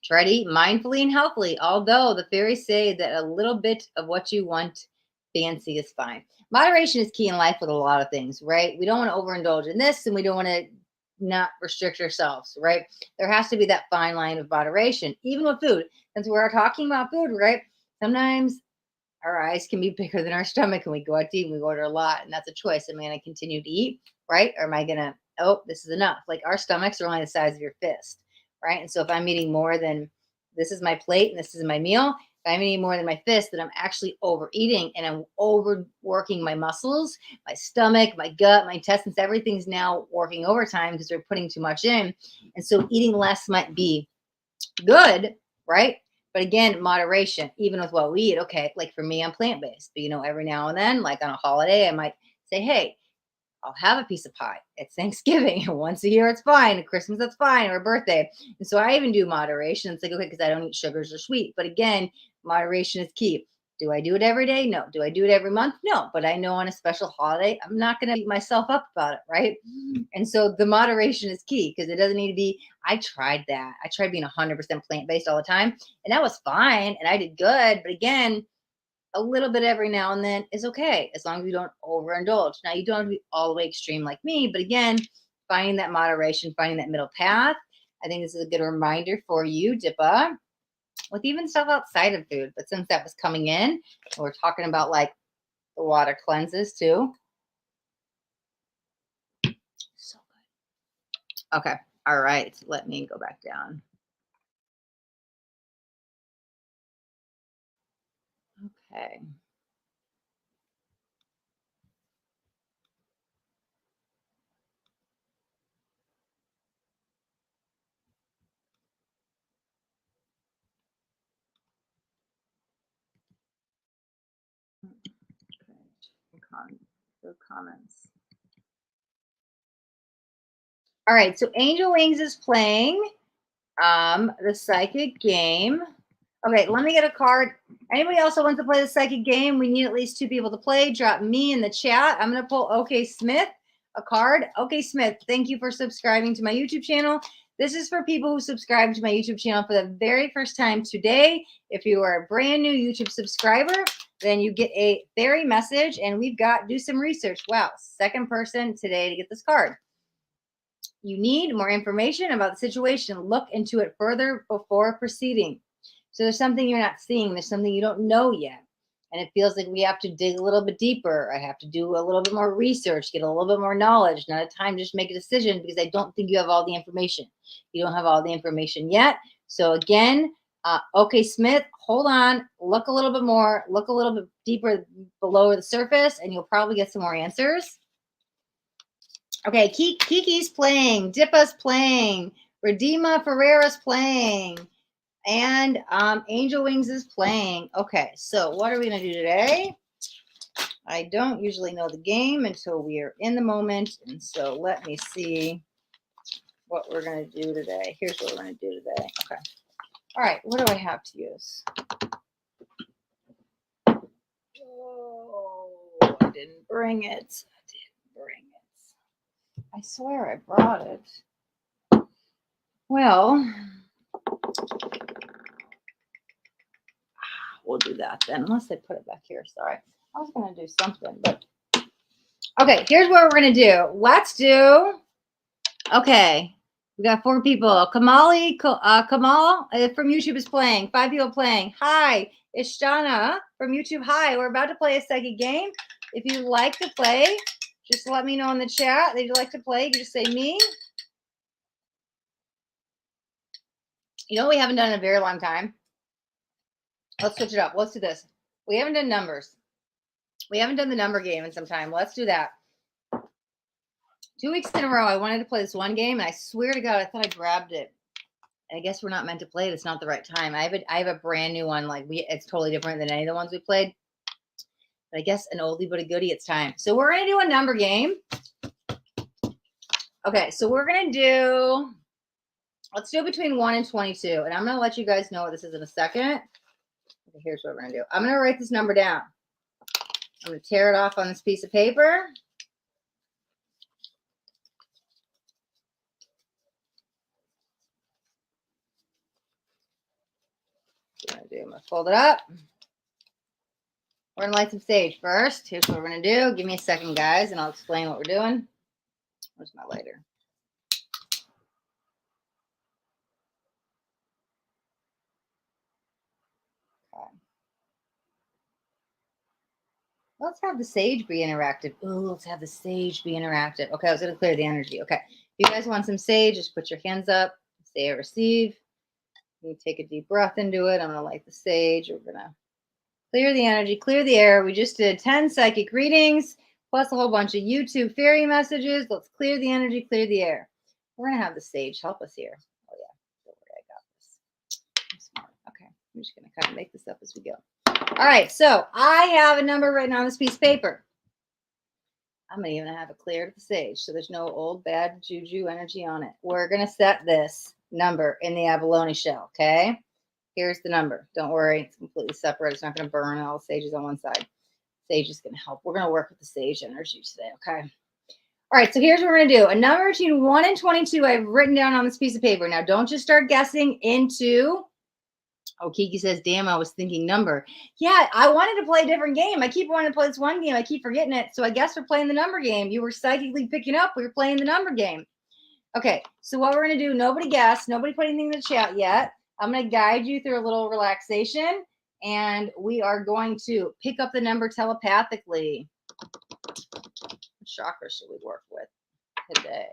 Try to eat mindfully and healthily, although the fairies say that a little bit of what you want fancy is fine. Moderation is key in life with a lot of things, right? We don't want to overindulge in this and we don't want to not restrict ourselves, right? There has to be that fine line of moderation, even with food. Since we're talking about food, right? Sometimes our eyes can be bigger than our stomach and we go out to eat and we order a lot, and that's a choice. Am I going to continue to eat, right? Or am I going to, oh, this is enough? Like our stomachs are only the size of your fist, right? And so if I'm eating more than this is my plate and this is my meal, if I'm eating more than my fist, then I'm actually overeating and I'm overworking my muscles, my stomach, my gut, my intestines. Everything's now working overtime because we're putting too much in. And so eating less might be good, right? But again, moderation, even with what we eat. Okay, like for me, I'm plant-based, but every now and then, like on a holiday, I might say, hey, I'll have a piece of pie. It's Thanksgiving. Once a year, it's fine. At Christmas, that's fine. Or a birthday. And so I even do moderation. It's like, okay, because I don't eat sugars or sweet. But again, moderation is key. Do I do it every day? No. Do I do it every month? No. But I know on a special holiday, I'm not going to beat myself up about it, right? And so the moderation is key because it doesn't need to be. I tried that. I tried being 100% plant-based all the time, and that was fine, and I did good. But again, a little bit every now and then is okay as long as you don't overindulge. Now, you don't have to be all the way extreme like me, but again, finding that moderation, finding that middle path. I think this is a good reminder for you, Dippa, with even stuff outside of food. But since that was coming in, we're talking about like the water cleanses too. So good. Okay. All right. Let me go back down. Okay. comments. All right, so Angel Wings is playing the psychic game. Okay, let me get a card. Anybody else wants to play the psychic game? We need at least 2 people to play. Drop me in the chat. I'm going to pull OK Smith a card. OK Smith, thank you for subscribing to my YouTube channel. This is for people who subscribe to my YouTube channel for the very first time today. If you are a brand new YouTube subscriber, then you get a fairy message, and we've got do some research. Wow, second person today to get this card. You need more information about the situation. Look into it further before proceeding. So there's something you're not seeing. There's something you don't know yet. And it feels like we have to dig a little bit deeper. I have to do a little bit more research, get a little bit more knowledge. Not a time to just make a decision, because I don't think you have all the information. You don't have all the information yet. So again, OK Smith, hold on, look a little bit more, look a little bit deeper below the surface, and you'll probably get some more answers. Okay, Kiki's playing, Dippa's playing, Redima Ferreira's playing, and Angel Wings is playing. Okay, so what are we going to do today? I don't usually know the game until we are in the moment, and so let me see what we're going to do today. Here's what we're going to do today. Okay. All right, what do I have to use? Oh, I didn't bring it. I swear I brought it. Well, we'll do that then, unless I put it back here. Sorry. I was going to do something, but okay, here's what we're going to do. Let's do, okay, we got 4 people. Kamal from YouTube is playing. 5 people playing. Hi, Ishtana from YouTube. Hi, we're about to play a psychic game. If you'd like to play, just let me know in the chat that you'd like to play. You can just say me. You know what we haven't done in a very long time? Let's switch it up. Let's do this. We haven't done numbers. We haven't done the number game in some time. Let's do that. 2 weeks in a row, I wanted to play this one game, and I swear to God, I thought I grabbed it. I guess we're not meant to play it. It's not the right time. I have a brand new one. Like it's totally different than any of the ones we played. But I guess an oldie but a goodie. It's time. So we're gonna do a number game. Okay, so we're gonna do. Let's do it between 1 and 22, and I'm gonna let you guys know what this is in a second. Okay, here's what we're gonna do. I'm gonna write this number down. I'm gonna tear it off on this piece of paper. I'm gonna fold it up. We're gonna light some sage first. Here's what we're gonna do. Give me a second, guys, and I'll explain what we're doing. Where's my lighter? Okay. Let's have the sage be interactive. Ooh, let's have the sage be interactive. Okay, I was gonna clear the energy. Okay. If you guys want some sage, just put your hands up. Say I receive. You take a deep breath into it. I'm gonna light the sage. We're gonna clear the energy, clear the air. We just did 10 psychic readings, plus a whole bunch of YouTube fairy messages. Let's clear the energy, clear the air. We're going to have the sage help us here. Oh, yeah. Don't worry, I got this. I'm smart. Okay. I'm just going to kind of make this up as we go. All right. So I have a number written on this piece of paper. I'm going to even have it cleared with the sage, so there's no old bad juju energy on it. We're going to set this number in the abalone shell, okay? Here's the number. Don't worry. It's completely separate. It's not going to burn. All the sage is on one side. Sage is going to help. We're going to work with the sage energy today, okay? All right, so here's what we're going to do. A number between 1 and 22 I've written down on this piece of paper. Now, don't just start guessing into... Oh, Kiki says, damn, I was thinking number. Yeah, I wanted to play a different game. I keep wanting to play this one game. I keep forgetting it. So I guess we're playing the number game. You were psychically picking up. We were playing the number game. Okay, so what we're going to do, nobody guessed. Nobody put anything in the chat yet. I'm going to guide you through a little relaxation, and we are going to pick up the number telepathically. What chakra should we work with today?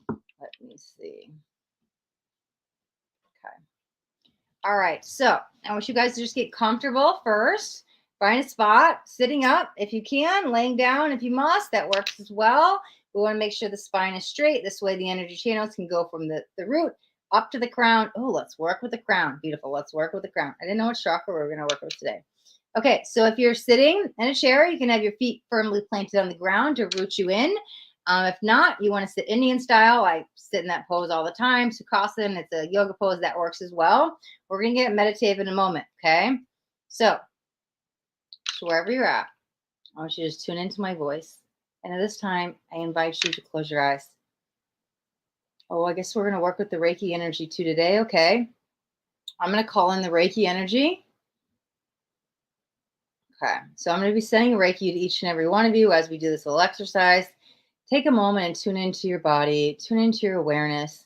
Let me see. Okay. All right, so I want you guys to just get comfortable first. Find a spot, sitting up if you can, laying down if you must. That works as well. We want to make sure the spine is straight. This way the energy channels can go from the root up to the crown. Oh, let's work with the crown. Beautiful. Let's work with the crown. I didn't know what chakra we were going to work with today. Okay, so if you're sitting in a chair, you can have your feet firmly planted on the ground to root you in. If not, you want to sit Indian style. I sit in that pose all the time. Sukhasana, it's a yoga pose that works as well. We're going to get meditative in a moment, okay? So wherever you're at, I want you to just tune into my voice. And at this time, I invite you to close your eyes. Oh, I guess we're going to work with the Reiki energy too today, okay? I'm going to call in the Reiki energy. Okay, so I'm going to be sending Reiki to each and every one of you as we do this little exercise. Take a moment and tune into your body, tune into your awareness.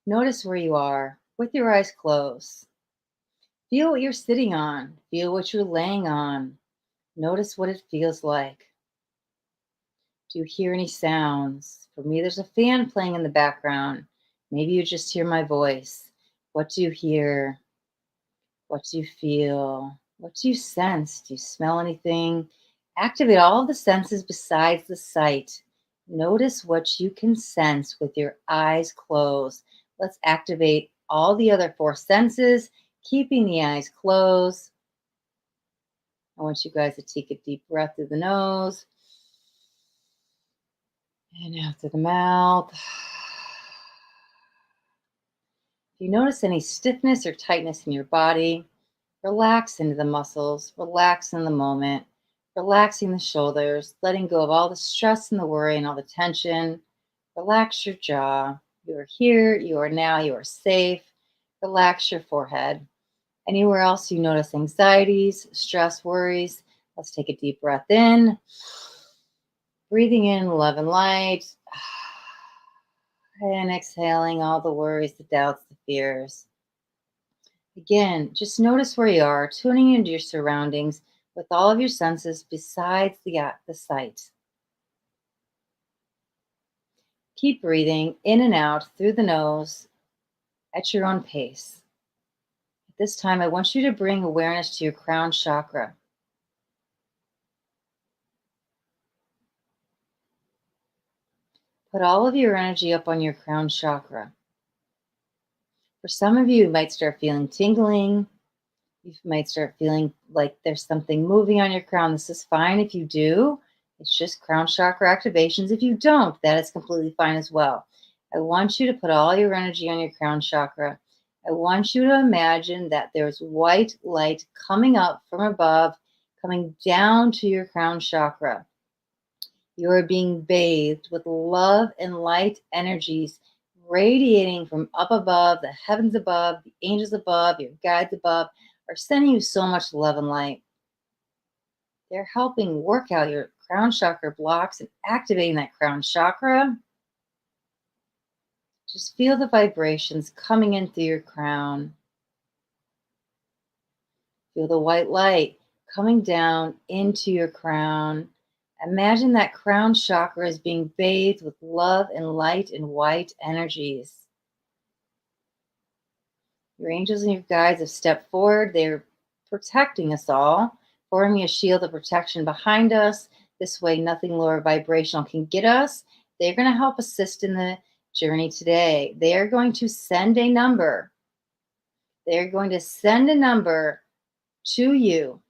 Notice where you are with your eyes closed. Feel what you're sitting on. Feel what you're laying on. Notice what it feels like. Do you hear any sounds? For me, there's a fan playing in the background. Maybe you just hear my voice. What do you hear? What do you feel? What do you sense? Do you smell anything? Activate all of the senses besides the sight. Notice what you can sense with your eyes closed. Let's activate all the other 4 senses, keeping the eyes closed. I want you guys to take a deep breath through the nose and out through the mouth. If you notice any stiffness or tightness in your body, relax into the muscles, relax in the moment, relaxing the shoulders, letting go of all the stress and the worry and all the tension. Relax your jaw. You are here, you are now, you are safe. Relax your forehead. Anywhere else you notice anxieties, stress, worries, let's take a deep breath in. Breathing in love and light. And exhaling all the worries, the doubts, the fears. Again, just notice where you are, tuning into your surroundings with all of your senses besides the sight. Keep breathing in and out through the nose at your own pace. At this time, I want you to bring awareness to your crown chakra. Put all of your energy up on your crown chakra. For some of you, you might start feeling tingling. You might start feeling like there's something moving on your crown. This is fine if you do. It's just crown chakra activations. If you don't, that is completely fine as well. I want you to put all your energy on your crown chakra. I want you to imagine that there's white light coming up from above, coming down to your crown chakra. You are being bathed with love and light energies radiating from up above, the heavens above, the angels above, your guides above are sending you so much love and light. They're helping work out your crown chakra blocks and activating that crown chakra. Just feel the vibrations coming in through your crown. Feel the white light coming down into your crown. Imagine that crown chakra is being bathed with love and light and white energies. Your angels and your guides have stepped forward. They're protecting us all, forming a shield of protection behind us. This way, nothing lower vibrational can get us. They're going to help assist in the journey today. They are going to send a number. They're going to send a number to you,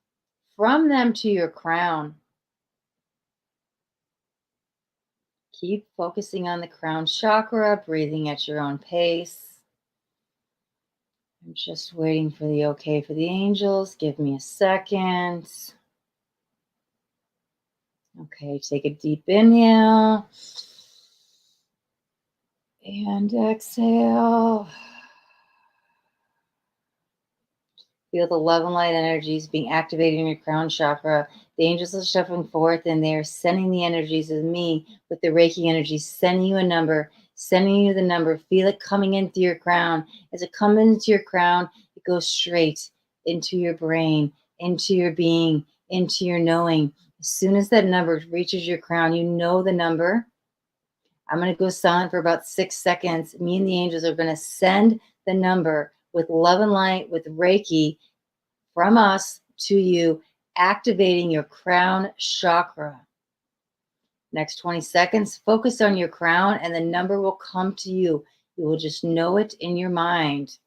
from them to your crown. Keep focusing on the crown chakra, breathing at your own pace. I'm just waiting for the okay for the angels. Give me a second. Okay, take a deep inhale and exhale. Feel the love and light energies being activated in your crown chakra. The angels are stepping forth and they're sending the energies of me with the Reiki energy, sending you a number, sending you the number. Feel it coming in through your crown. As it comes into your crown, it goes straight into your brain, into your being, into your knowing. As soon as that number reaches your crown, you know the number. I'm going to go silent for about 6 seconds. Me and the angels are going to send the number with love and light, with Reiki from us to you, activating your crown chakra. Next 20 seconds, focus on your crown and the number will come to you. You will just know it in your mind.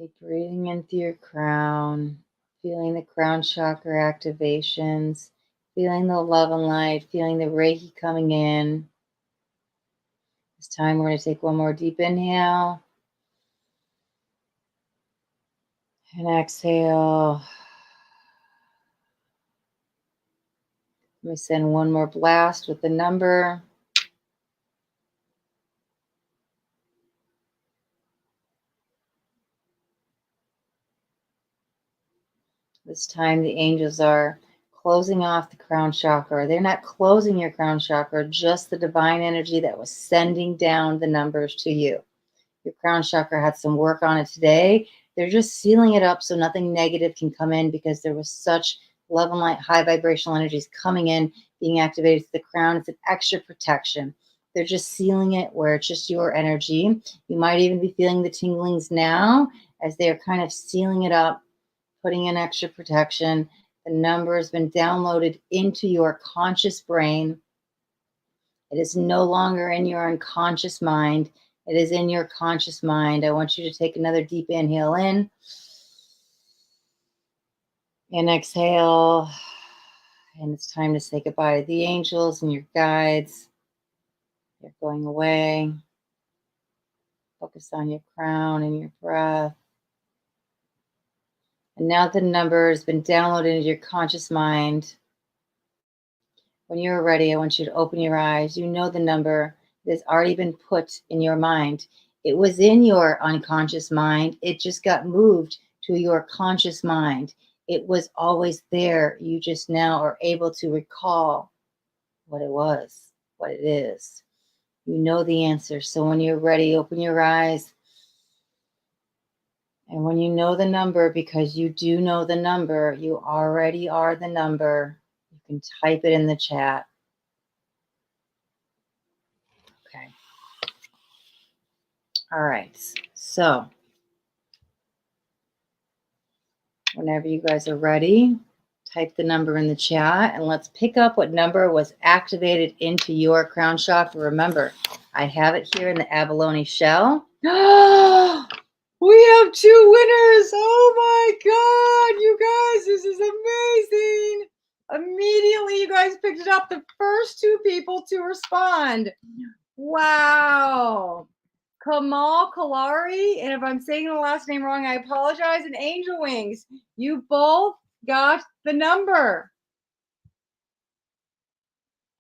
Keep breathing in through your crown, feeling the crown chakra activations, feeling the love and light, feeling the Reiki coming in. This time we're going to take one more deep inhale and exhale. Let me send one more blast with the number. This time the angels are closing off the crown chakra. They're not closing your crown chakra, just the divine energy that was sending down the numbers to you. Your crown chakra had some work on it today. They're just sealing it up so nothing negative can come in, because there was such love and light, high vibrational energies coming in, being activated to the crown. It's an extra protection. They're just sealing it where it's just your energy. You might even be feeling the tinglings now as they're kind of sealing it up, putting in extra protection. The number has been downloaded into your conscious brain. It is no longer in your unconscious mind. It is in your conscious mind. I want you to take another deep inhale in and exhale. And it's time to say goodbye to the angels and your guides. They're going away. Focus on your crown and your breath. And now the number has been downloaded into your conscious mind. When you're ready, I want you to open your eyes. You know the number. It has already been put in your mind. It was in your unconscious mind. It just got moved to your conscious mind. It was always there. You just now are able to recall what it was, what it is. You know the answer. So when you're ready, open your eyes. And when you know the number, because you do know the number, you already are the number, you can type it in the chat. Okay. All right. So whenever you guys are ready, type the number in the chat and let's pick up what number was activated into your crown chakra. Remember, I have it here in the abalone shell. We have 2 winners. Oh my God, you guys, this is amazing. Immediately, you guys picked it up. The first 2 people to respond. Wow. S.H.A.Q.U.I.R.A, and if I'm saying the last name wrong, I apologize, and Angel Wings. You both got the number.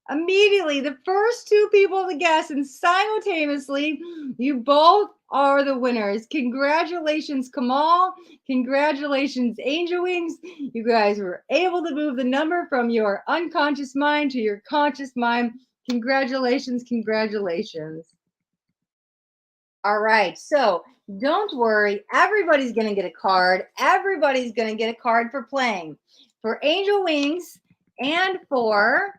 Immediately, the first 2 people to guess, and simultaneously, you both are the winners. Congratulations, Kamal. Congratulations, Angel Wings. You guys were able to move the number from your unconscious mind to your conscious mind. Congratulations, congratulations. All right, so don't worry. Everybody's going to get a card. Everybody's going to get a card for playing. For Angel Wings and for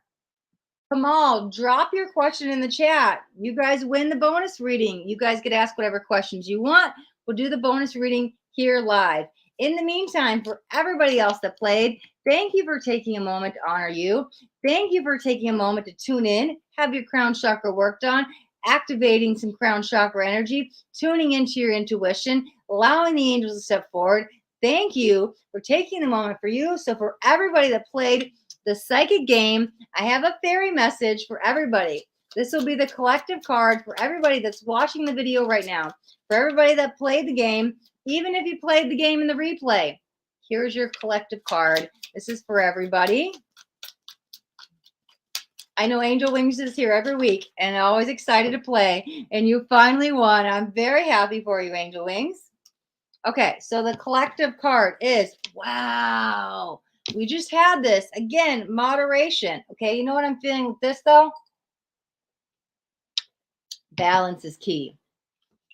Kamal, drop your question in the chat. You guys win the bonus reading. You guys get asked whatever questions you want. We'll do the bonus reading here live. In the meantime, for everybody else that played, thank you for taking a moment to honor you. Thank you for taking a moment to tune in, have your crown chakra worked on, activating some crown chakra energy, tuning into your intuition, allowing the angels to step forward. Thank you for taking the moment for you. So for everybody that played the psychic game, I have a fairy message for everybody. This will be the collective card for everybody that's watching the video right now. For everybody that played the game, even if you played the game in the replay, here's your collective card. This is for everybody. I know Angel Wings is here every week and always excited to play. And you finally won. I'm very happy for you, Angel Wings. Okay, so the collective card is, wow. We just had this. Again, moderation. Okay, you know what I'm feeling with this, though? Balance is key.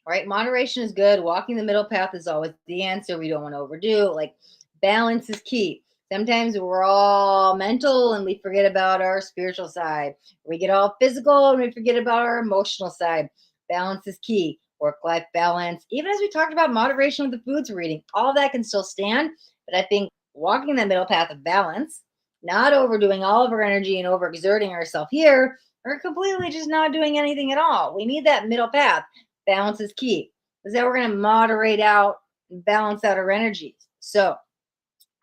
All right, moderation is good. Walking the middle path is always the answer. We don't want to overdo. Like, balance is key. Sometimes we're all mental and we forget about our spiritual side. We get all physical and we forget about our emotional side. Balance is key. Work-life balance. Even as we talked about moderation with the foods we're eating, all that can still stand. But I think walking the middle path of balance, not overdoing all of our energy and overexerting ourselves here, or completely just not doing anything at all. We need that middle path. Balance is key. Is that we're going to moderate out and balance out our energies. So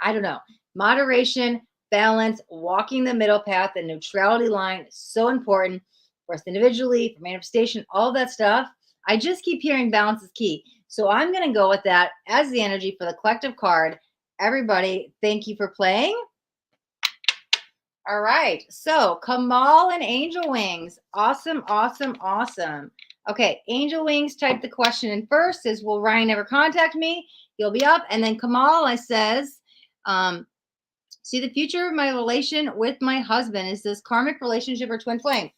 I don't know. Moderation, balance, walking the middle path, the neutrality line is so important for us individually, for manifestation, all that stuff. I just keep hearing balance is key. So I'm going to go with that as the energy for the collective card. Everybody, thank you for playing. All right. So Kamal and Angel Wings. Awesome, awesome, awesome. Okay. Angel Wings typed the question in first. Says, will Ryan ever contact me? He'll be up. And then Kamal says, see the future of my relation with my husband. Is this karmic relationship or twin flame?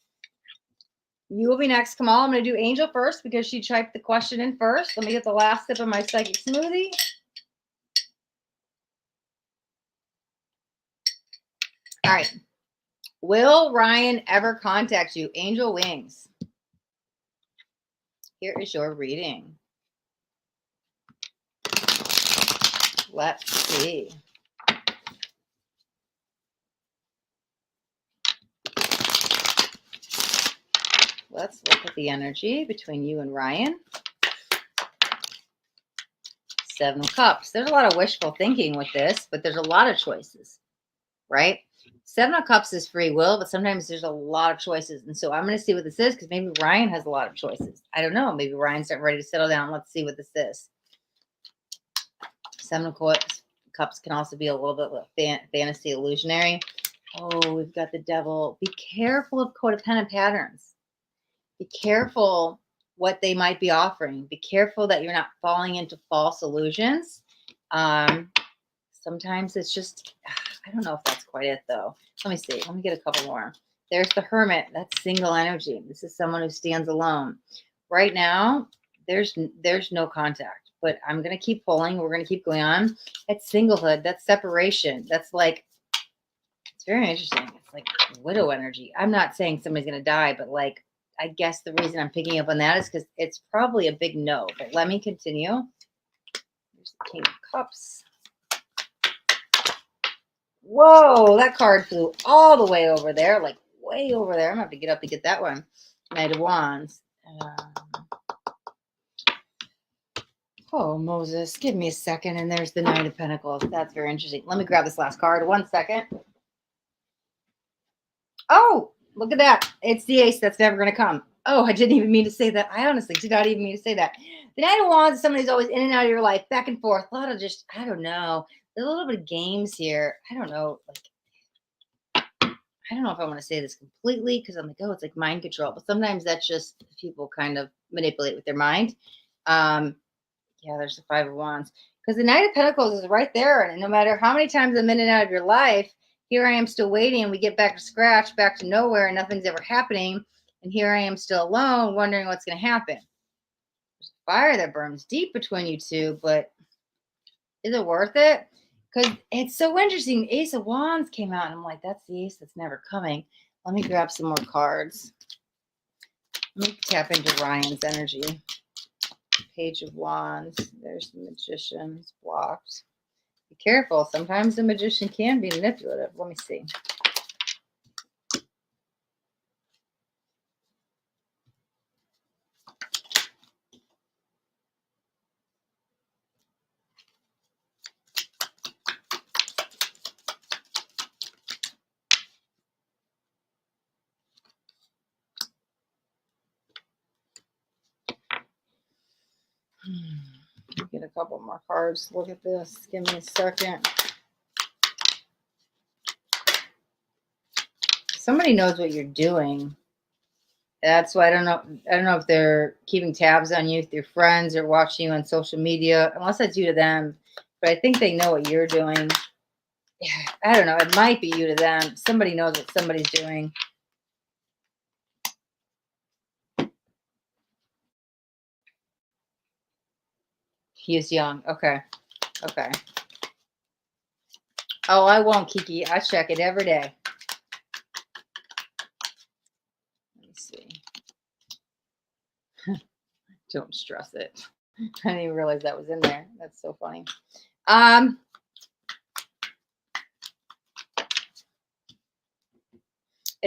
You will be next, Kamal. I'm going to do Angel first because she typed the question in first. Let me get the last sip of my psychic smoothie. All right. Will Ryan ever contact you? Angel Wings. Here is your reading. Let's see. Let's look at the energy between you and Ryan. 7 of Cups. There's a lot of wishful thinking with this, but there's a lot of choices, right? 7 of Cups is free will, but sometimes there's a lot of choices. And so I'm going to see what this is because maybe Ryan has a lot of choices. I don't know. Maybe Ryan's not ready to settle down. Let's see what this is. 7 of Cups can also be a little bit like fantasy illusionary. Oh, we've got the Devil. Be careful of codependent patterns. Be careful what they might be offering. Be careful that you're not falling into false illusions. Sometimes it's just, I don't know if that's quite it though. Let me see. Let me get a couple more. There's the Hermit. That's single energy. This is someone who stands alone. Right now, there's no contact, but I'm going to keep pulling. We're going to keep going on. That's singlehood. That's separation. That's like, it's very interesting. It's like widow energy. I'm not saying somebody's going to die, but like, I guess the reason I'm picking up on that is because it's probably a big no. But let me continue. There's the King of Cups. Whoa, that card flew all the way over there, like way over there. I'm going to have to get up to get that one. Knight of Wands. Oh, Moses, give me a second. And there's the Knight of Pentacles. That's very interesting. Let me grab this last card. 1 second. Oh, look at that. It's the ace that's never going to come. Oh, I didn't even mean to say that. I honestly did not even mean to say that. The Knight of Wands is somebody who's always in and out of your life, back and forth. A lot of just, I don't know. There's a little bit of games here. I don't know. Like, I don't know if I want to say this completely because I'm like, oh, it's like mind control. But sometimes that's just people kind of manipulate with their mind. Yeah, there's the 5 of Wands. Because the Knight of Pentacles is right there. And no matter how many times I'm in and out of your life, here I am still waiting, and we get back to scratch, back to nowhere, and nothing's ever happening. And here I am still alone, wondering what's going to happen. There's fire that burns deep between you two, but is it worth it? Because it's so interesting. Ace of Wands came out, and I'm like, that's the ace that's never coming. Let me grab some more cards. Let me tap into Ryan's energy. Page of Wands. There's the Magician. It's blocked. Be careful. Sometimes the Magician can be manipulative. Let me see. Get a couple more cards. Look at this. Give me a second. Somebody knows what you're doing. That's why I don't know if they're keeping tabs on you, if they're friends or watching you on social media, unless that's you to them. But I think they know what you're doing. Yeah, I don't know. It might be you to them. Somebody knows what somebody's doing. He is young. Okay. Okay. Oh, I won't, Kiki. I check it every day. Let me see. Don't stress it. I didn't even realize that was in there. That's so funny.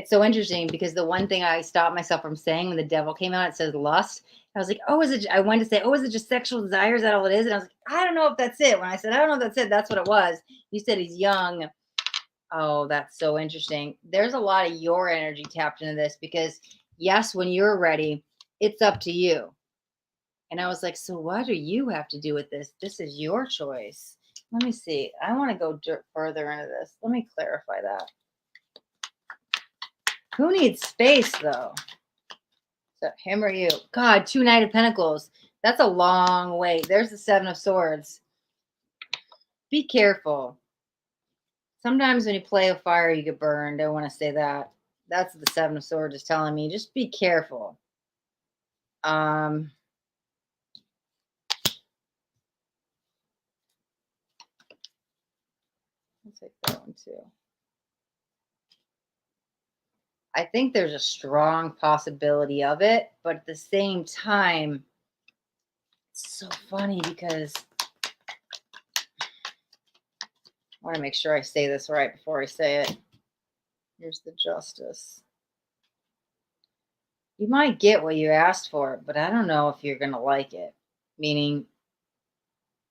It's so interesting because the one thing I stopped myself from saying when the devil came out, it says lust. I was like, oh, is it? I wanted to say, oh, is it just sexual desire? Is that all it is? And I was like, I don't know if that's it. When I said, I don't know if that's it, that's what it was. You said he's young. Oh, that's so interesting. There's a lot of your energy tapped into this because, yes, when you're ready, it's up to you. And I was like, so what do you have to do with this? This is your choice. Let me see. I want to go further into this. Let me clarify that. Who needs space, though? Is that him or you? God, 2 Knight of Pentacles. That's a long way. There's the 7 of Swords. Be careful. Sometimes when you play with fire, you get burned. I want to say that. That's the 7 of Swords is telling me. Just be careful. I'll take that one too. I think there's a strong possibility of it, but at the same time, it's so funny because I want to make sure I say this right before I say it. Here's the Justice. You might get what you asked for, but I don't know if you're going to like it. Meaning,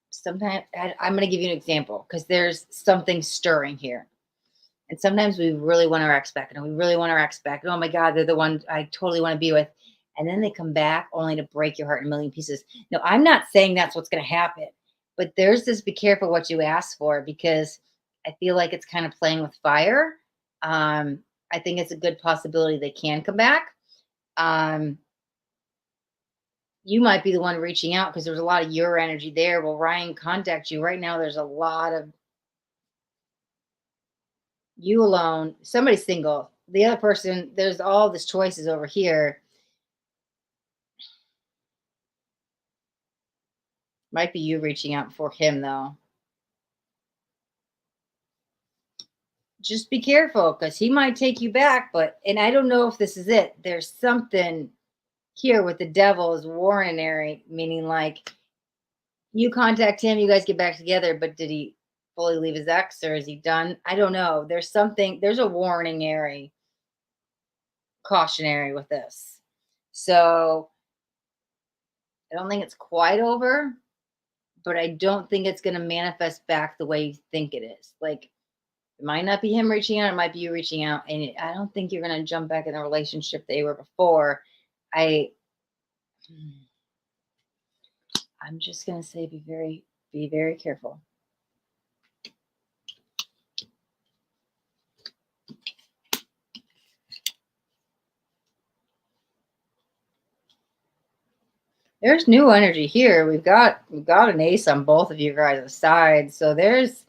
sometimes I'm going to give you an example because there's something stirring here. And sometimes we really want our ex back, and we really want our ex back. And oh my God, they're the one I totally want to be with. And then they come back only to break your heart in a million pieces. No, I'm not saying that's what's going to happen, but there's this be careful what you ask for because I feel like it's kind of playing with fire. I think it's a good possibility they can come back. You might be the one reaching out because there's a lot of your energy there. Will Ryan contact you? Right now, there's a lot of you alone. Somebody's single. The other person, there's all this choices over here. Might be you reaching out for him, though. Just be careful because he might take you back. And I don't know if this is it. There's something here with the devil is warranary, meaning like you contact him, you guys get back together, but did he fully leave his ex or is he done? I don't know. There's something, there's a warning-ary, cautionary with this. So I don't think it's quite over, but I don't think it's going to manifest back the way you think it is. Like, it might not be him reaching out, it might be you reaching out. And I don't think you're going to jump back in the relationship they were before. I'm just going to say be very careful. There's new energy here. We've got an ace on both of you guys' sides. So there's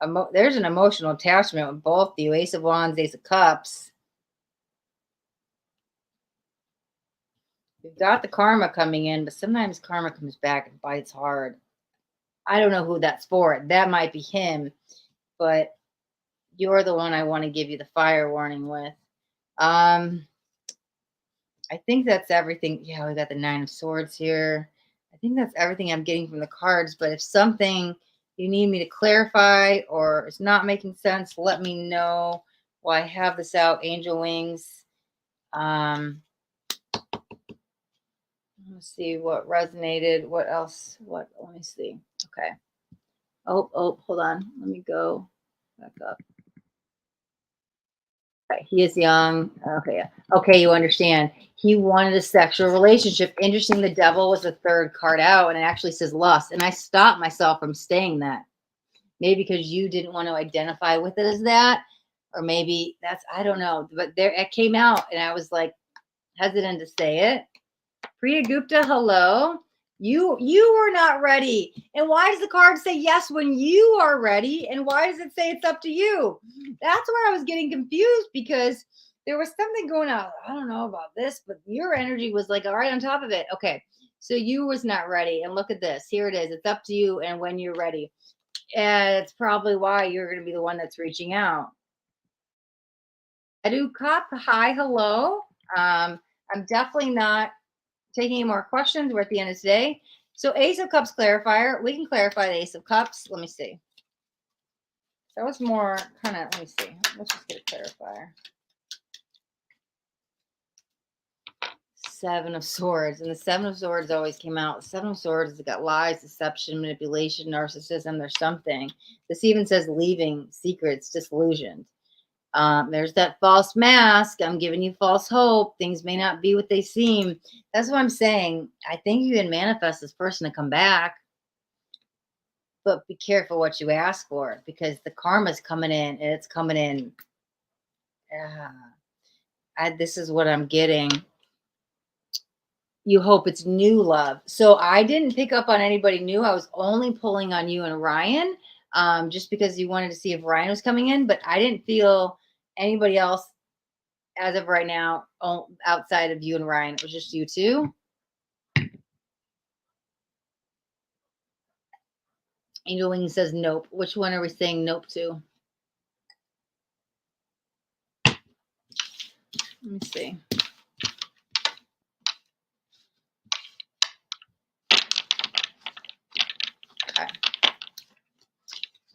an emotional attachment with both you. Ace of Wands, Ace of Cups. We've got the karma coming in, but sometimes karma comes back and bites hard. I don't know who that's for. That might be him, but you're the one I want to give you the fire warning with. I think that's everything. Yeah, we got the 9 of Swords here. I think that's everything I'm getting from the cards. But if something you need me to clarify or it's not making sense, let me know. While I have this out, Angel Wings. Let's see what resonated. What else? Let me see. Okay. Oh, hold on. Let me go back up. Okay, he is young. Okay, you understand. He wanted a sexual relationship. Interesting, the devil was the 3rd card out, and it actually says lust. And I stopped myself from saying that. Maybe because you didn't want to identify with it as that, or maybe that's, I don't know. But there it came out, and I was like hesitant to say it. Priya Gupta, hello. You were not ready. And why does the card say yes when you are ready? And why does it say it's up to you? That's where I was getting confused because there was something going on. I don't know about this, but your energy was like, all right, on top of it. Okay. So you was not ready. And look at this. Here it is. It's up to you and when you're ready. And it's probably why you're going to be the one that's reaching out. Edu Cup, hi, hello. I'm definitely not taking any more questions. We're at the end of today. So Ace of Cups clarifier. We can clarify the Ace of Cups. Let me see. That was more kind of, let me see. Let's just get a clarifier. Seven of Swords, and the Seven of Swords always came out. The Seven of Swords has got lies, deception, manipulation, narcissism. There's something. This even says leaving, secrets, disillusioned. There's that false mask. I'm giving you false hope. Things may not be what they seem. That's what I'm saying. I think you can manifest this person to come back, but be careful what you ask for, because the karma's coming in, and it's coming in. This is what I'm getting. You hope it's new love. So I didn't pick up on anybody new. I was only pulling on you and Ryan, just because you wanted to see if Ryan was coming in, but I didn't feel anybody else as of right now outside of you and Ryan. It was just you two. Angel Wing says nope. Which one are we saying nope to? Let me see. Okay.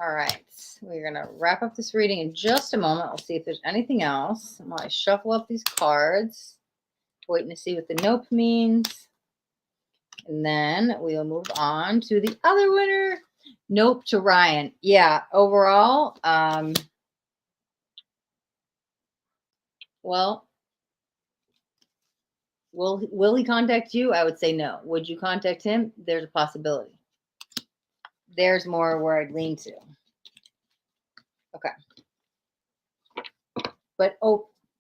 All right. We're going to wrap up this reading in just a moment. We'll see if there's anything else. I'm going to shuffle up these cards, waiting to see what the nope means. And then we'll move on to the other winner. Nope to Ryan. Yeah, overall, well, will he contact you? I would say no. Would you contact him? There's a possibility. There's more where I'd lean to. Okay. But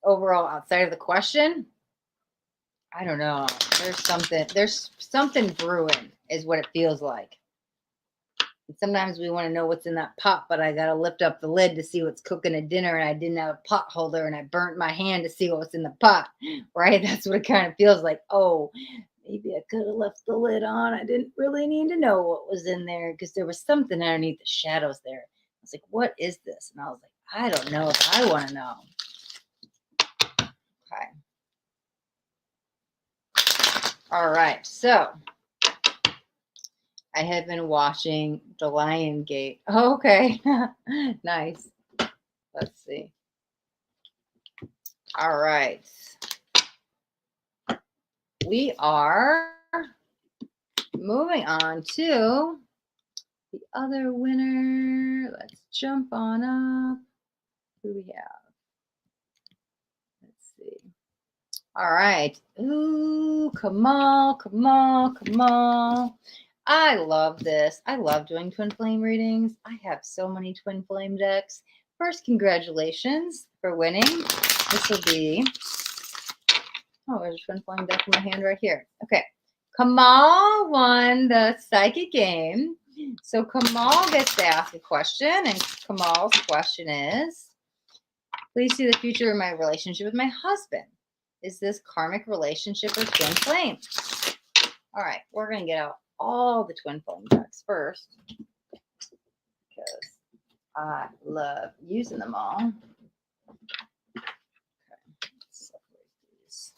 overall, outside of the question, I don't know. There's something brewing is what it feels like. And sometimes we want to know what's in that pot, but I got to lift up the lid to see what's cooking at dinner, and I didn't have a pot holder, and I burnt my hand to see what was in the pot, right? That's what it kind of feels like. Oh, maybe I could have left the lid on. I didn't really need to know what was in there, because there was something underneath the shadows there. I was like, what is this? And I was like, I don't know if I want to know. Okay. All right. So I have been watching The Lion Gate. Oh, okay. Nice. Let's see. All right. We are moving on to the other winner. Let's jump on up. Who do we have? Let's see. All right. Ooh, Kamal. I love this. I love doing twin flame readings. I have so many twin flame decks. First, congratulations for winning. This will be, oh, there's a twin flame deck in my hand right here. Okay. Kamal won the psychic game. So Kamal gets to ask a question, and Kamal's question is, please see the future of my relationship with my husband. Is this karmic relationship or twin flame? All right, we're going to get out all the twin flame decks first, because I love using them all. Okay, let's separate these.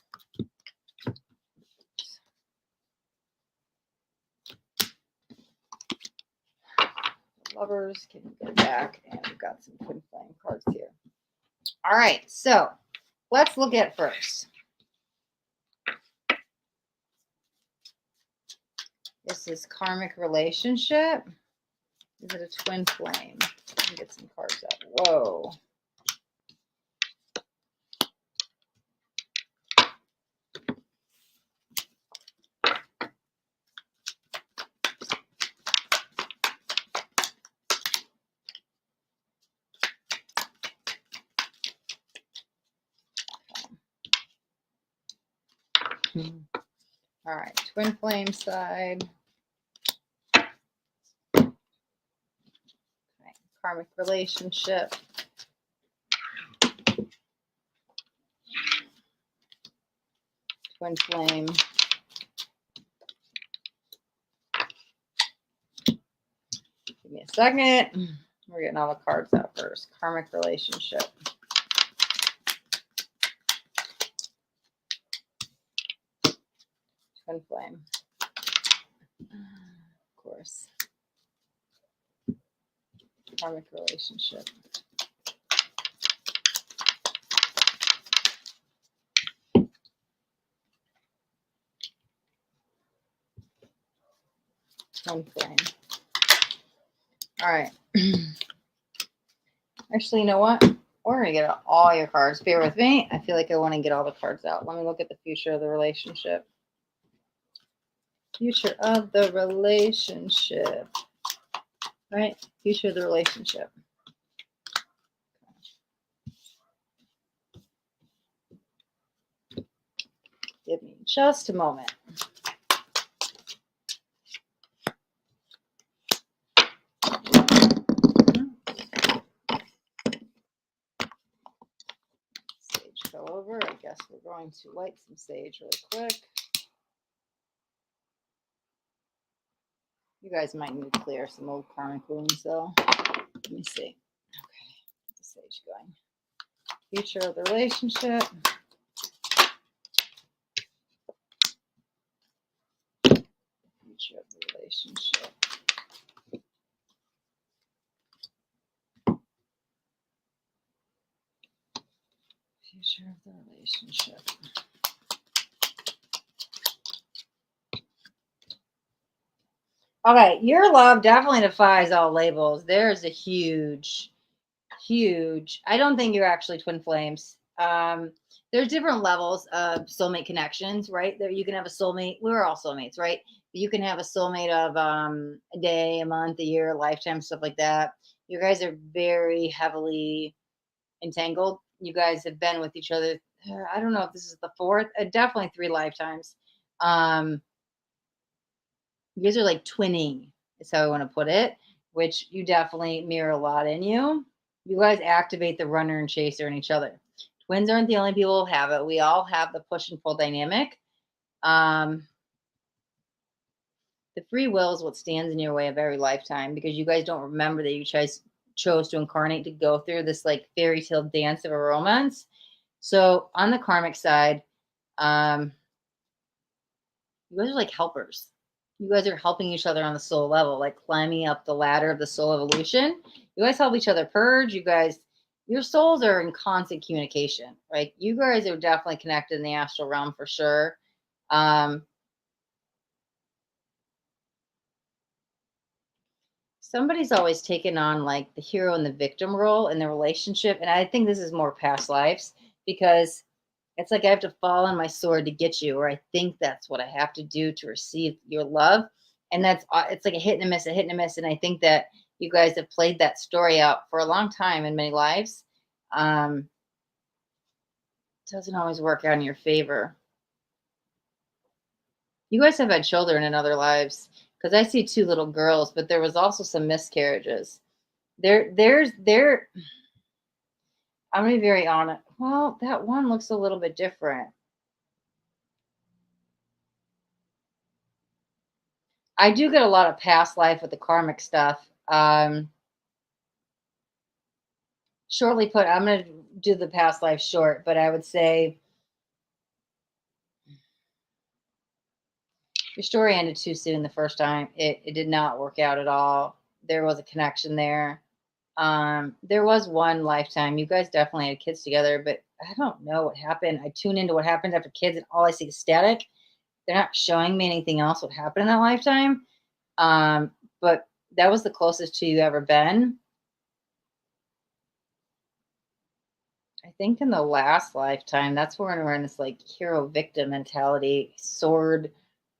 Lovers can go back, and we've got some twin flame cards here. All right, so let's look at first. This is karmic relationship. Is it a twin flame? Let me get some cards out. Whoa. All right, twin flame side. Okay, karmic relationship. Twin flame. Give me a second. We're getting all the cards out first. Karmic relationship. Twin flame. Of course. Karmic relationship. Twin flame. All right. Actually, you know what? We're going to get all your cards. Bear with me. I feel like I want to get all the cards out. Let me look at the future of the relationship. Future of the relationship. Right? Future of the relationship. Give me just a moment. Sage fell over. I guess we're going to light some sage really quick. You guys might need to clear some old karmic wounds, though. Let me see. Okay, get the sage going. Future of the relationship. Future of the relationship. Future of the relationship. Okay, your love definitely defies all labels. There's a huge, I don't think you're actually twin flames. There's different levels of soulmate connections, right? There you can have a soulmate. We're all soulmates, right? You can have a soulmate of a day, a month, a year, a lifetime, stuff like that. You guys are very heavily entangled. You guys have been with each other. I don't know if this is the fourth, definitely 3 lifetimes. You guys are like twinning, is how I want to put it, which you definitely mirror a lot in you. You guys activate the runner and chaser in each other. Twins aren't the only people who have it. We all have the push and pull dynamic. The free will is what stands in your way of every lifetime because you guys don't remember that you chose to incarnate to go through this like fairy tale dance of a romance. So on the karmic side, you guys are like helpers. You guys are helping each other on the soul level, like climbing up the ladder of the soul evolution. You guys help each other purge. Your souls are in constant communication, right? You guys are definitely connected in the astral realm for sure. Somebody's always taken on like the hero and the victim role in the relationship. And I think this is more past lives because it's like I have to fall on my sword to get you, or I think that's what I have to do to receive your love. And it's like a hit and a miss, a hit and a miss. And I think that you guys have played that story out for a long time in many lives. Doesn't always work out in your favor. You guys have had children in other lives because I see 2 little girls, but there was also some miscarriages. I'm gonna be very honest. Well, that one looks a little bit different. I do get a lot of past life with the karmic stuff. Shortly put, I'm going to do the past life short, but I would say your story ended too soon the first time. It did not work out at all. There was a connection there. There was one lifetime. You guys definitely had kids together, but I don't know what happened. I tune into what happens after kids, and all I see is static. They're not showing me anything else what happened in that lifetime. But that was the closest to you ever been. I think in the last lifetime, that's when we're in this like hero victim mentality, sword,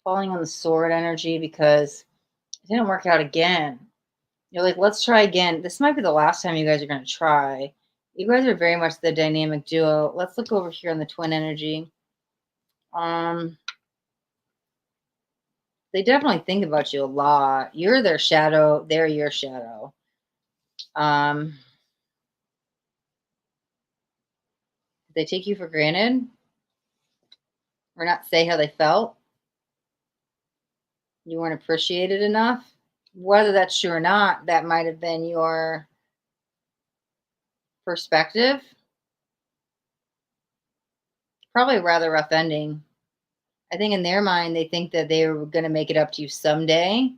falling on the sword energy because it didn't work out again. You're like, let's try again. This might be the last time you guys are going to try. You guys are very much the dynamic duo. Let's look over here on the twin energy. They definitely think about you a lot. You're their shadow. They're your shadow. They take you for granted or not say how they felt. You weren't appreciated enough. Whether that's true or not, that might have been your perspective. Probably a rather rough ending. I think in their mind, they think that they were going to make it up to you someday,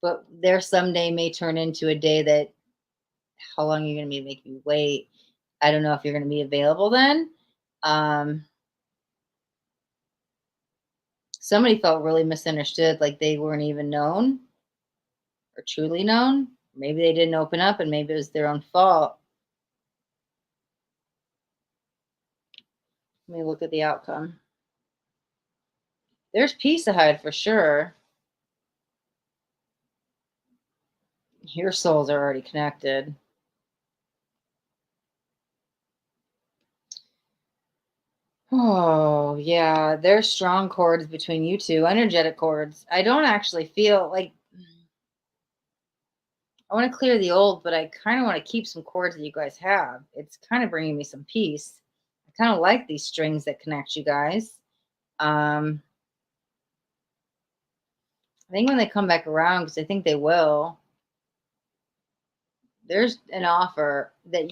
but their someday may turn into a day that, how long are you going to be making me wait? I don't know if you're going to be available then. Somebody felt really misunderstood, like they weren't even known. or truly known. Maybe they didn't open up and maybe it was their own fault. Let me look at the outcome. There's peace ahead for sure. Your souls are already connected. Oh, yeah. There's strong cords between you two, energetic cords. I don't actually feel like I want to clear the old, but I kind of want to keep some cords that you guys have. It's kind of bringing me some peace. I kind of like these strings that connect you guys. I think when they come back around, because I think they will, there's an offer that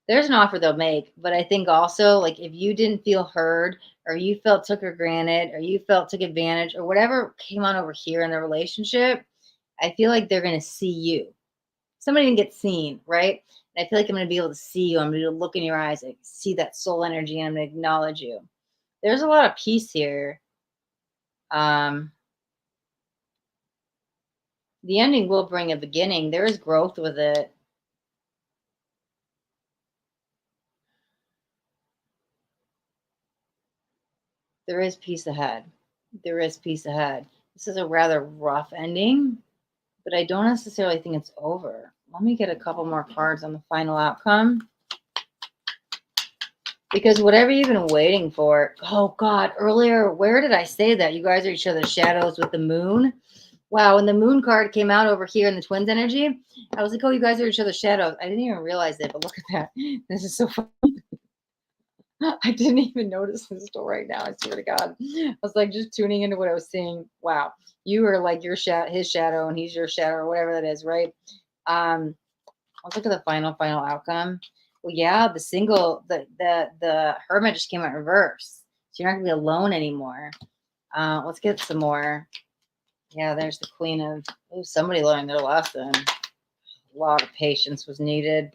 there's an offer they'll make, but I think also, like, if you didn't feel heard or you felt took for granted or you felt took advantage or whatever came on over here in the relationship, I feel like they're going to see you. Somebody didn't get seen, right? And I feel like I'm going to be able to see you. I'm going to look in your eyes, I see that soul energy, and I'm going to acknowledge you. There's a lot of peace here. The ending will bring a beginning. There is growth with it. There is peace ahead. There is peace ahead. This is a rather rough ending, but I don't necessarily think it's over. Let me get a couple more cards on the final outcome. Because whatever you've been waiting for, oh God, earlier, where did I say that? You guys are each other's shadows with the moon. Wow, when the moon card came out over here in the twins energy, I was like, oh, you guys are each other's shadows. I didn't even realize it, but look at that. This is so funny. I didn't even notice this till right now. I swear to God. I was like just tuning into what I was seeing. Wow. You are like your his shadow and he's your shadow or whatever that is, right? Let's look at the final outcome. Well, yeah, the hermit just came out reverse. So you're not gonna be alone anymore. Let's get some more. Yeah, there's the queen of, oh, somebody learned their lesson. A lot of patience was needed.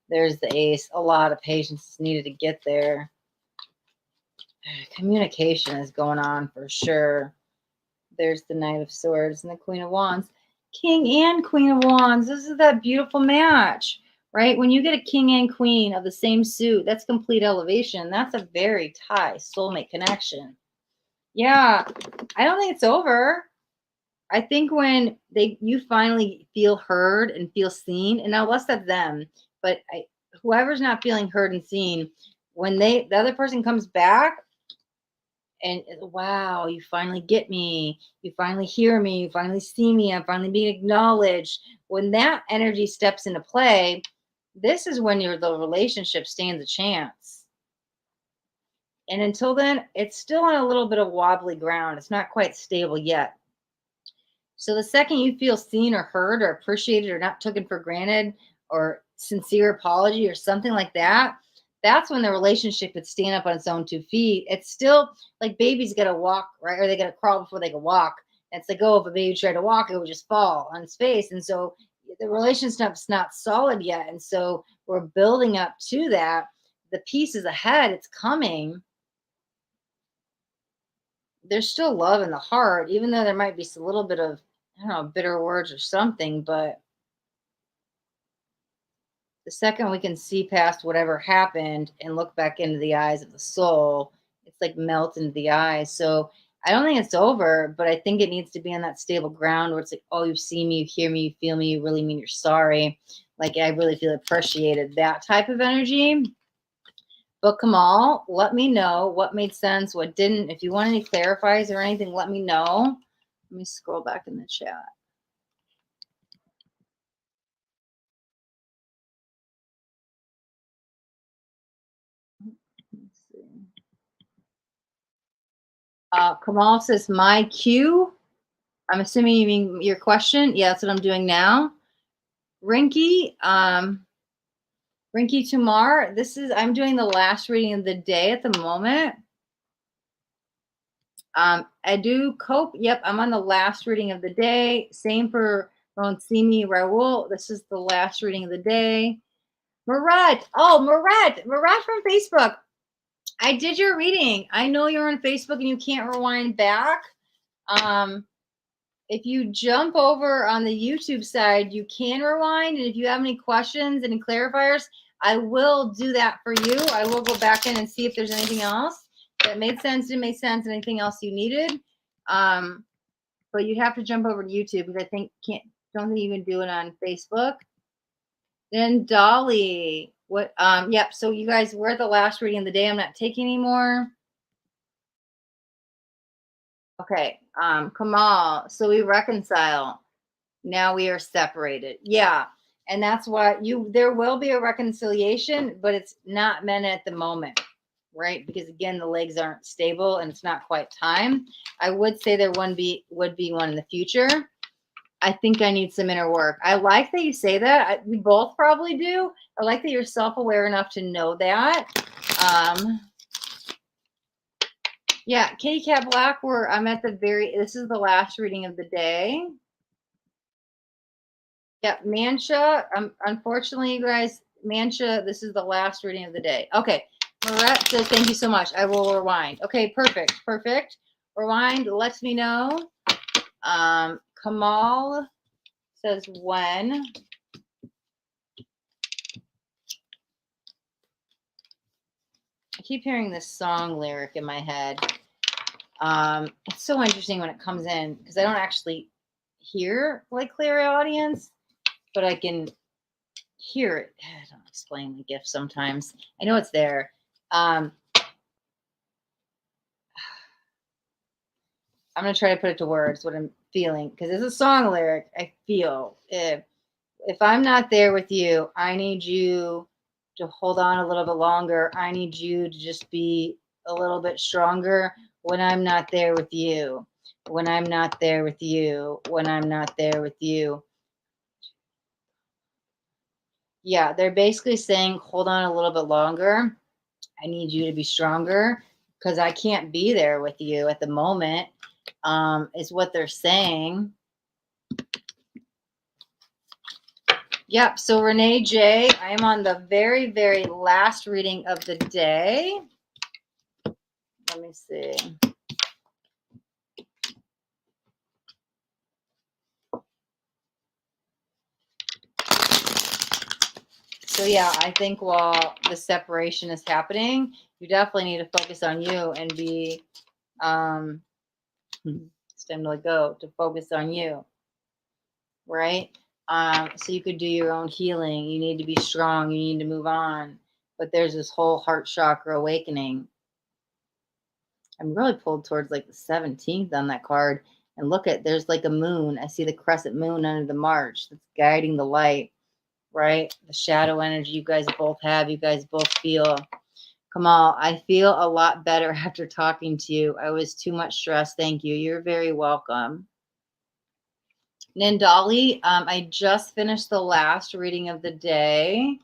There's the ace. A lot of patience is needed to get there. Communication is going on for sure. There's the Knight of Swords and the Queen of Wands. King and Queen of Wands. This is that beautiful match, right? When you get a king and queen of the same suit, that's complete elevation. That's a very tight soulmate connection. Yeah, I don't think it's over. I think when you finally feel heard and feel seen, and now less that's them, but whoever's not feeling heard and seen, when the other person comes back, and wow, you finally get me, you finally hear me, you finally see me, I'm finally being acknowledged. When that energy steps into play, this is when the relationship stands a chance. And until then, it's still on a little bit of wobbly ground. It's not quite stable yet. So the second you feel seen or heard or appreciated or not taken for granted or sincere apology or something like that, that's when the relationship could stand up on its own 2 feet. It's still like babies got to walk, right? Or they got to crawl before they can walk. It's like, oh, if a baby tried to walk, it would just fall on its face. And so the relationship's not solid yet. And so we're building up to that. The piece is ahead. It's coming. There's still love in the heart, even though there might be a little bit of, I don't know, bitter words or something, but the second we can see past whatever happened and look back into the eyes of the soul, it's like melt into the eyes. So I don't think it's over, but I think it needs to be on that stable ground where it's like, oh, you see me, you hear me, you feel me, you really mean you're sorry. Like I really feel appreciated, that type of energy. But Kamal, let me know what made sense, what didn't. If you want any clarifies or anything, let me know. Let me scroll back in the chat. Let's see. Kamal says, my cue. I'm assuming you mean your question. Yeah, that's what I'm doing now. Rinky, Rinky Tamar, I'm doing the last reading of the day at the moment. I do cope. Yep, I'm on the last reading of the day. Same for Mohsina Raul. This is the last reading of the day. Mihret. Oh, Mihret from Facebook. I did your reading. I know you're on Facebook and you can't rewind back. if you jump over on the YouTube side, you can rewind. And if you have any questions, any clarifiers, I will do that for you. I will go back in and see if there's anything else that made sense, didn't make sense, anything else you needed. But you'd have to jump over to YouTube because I don't think you can do it on Facebook. Then Dolly, what? Yep. So you guys, we're at the last reading of the day. I'm not taking anymore. Okay. Kamal. So we reconcile. Now we are separated. Yeah. And that's why there will be a reconciliation, but it's not meant at the moment, right? Because again, the legs aren't stable and it's not quite time. I would say there would be one in the future. I think I need some inner work. I like that you say that. We both probably do. I like that you're self-aware enough to know that. Yeah, Kitty Cat Black, I'm at this is the last reading of the day. Yeah, Mancha. Unfortunately, you guys, Mancha, this is the last reading of the day. Okay. Mihret says, thank you so much. I will rewind. Okay, perfect. Perfect. Rewind lets me know. Kamal says when. I keep hearing this song lyric in my head. It's so interesting when it comes in because I don't actually hear like clairaudience, but I can hear it. I don't explain the gift sometimes. I know it's there. I'm going to try to put it to words, what I'm feeling, because it's a song lyric. I feel if I'm not there with you, I need you to hold on a little bit longer. I need you to just be a little bit stronger when I'm not there with you. When I'm not there with you. When I'm not there with you. Yeah, they're basically saying, hold on a little bit longer. I need you to be stronger because I can't be there with you at the moment, is what they're saying. Yep. So Renee J, I am on the very, very last reading of the day. Let me see. So yeah, I think while the separation is happening, you definitely need to focus on you and be, it's time to let go, to focus on you, right? So you could do your own healing. You need to be strong. You need to move on. But there's this whole heart chakra awakening. I'm really pulled towards like the 17th on that card. And look there's like a moon. I see the crescent moon under the March that's guiding the light, right? The shadow energy you guys both have, you guys both feel. Kamal, I feel a lot better after talking to you. I was too much stress. Thank you. You're very welcome. Nandali, I just finished the last reading of the day.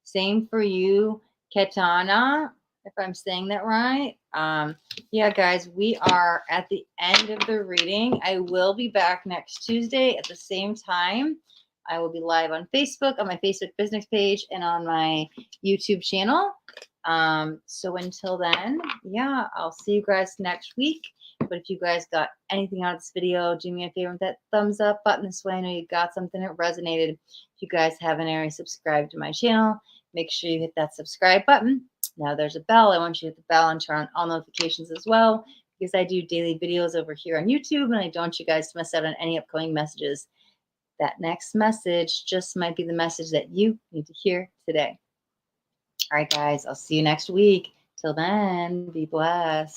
Same for you, Kitana, if I'm saying that right. Yeah, guys, we are at the end of the reading. I will be back next Tuesday at the same time. I will be live on Facebook, on my Facebook business page, and on my YouTube channel. So until then, yeah, I'll see you guys next week. But if you guys got anything out of this video, do me a favor with that thumbs up button this way. I know you got something that resonated. If you guys haven't already subscribed to my channel, make sure you hit that subscribe button. Now there's a bell. I want you to hit the bell and turn on all notifications as well, because I do daily videos over here on YouTube, and I don't want you guys to miss out on any upcoming messages. That next message just might be the message that you need to hear today. All right, guys, I'll see you next week. Till then, be blessed.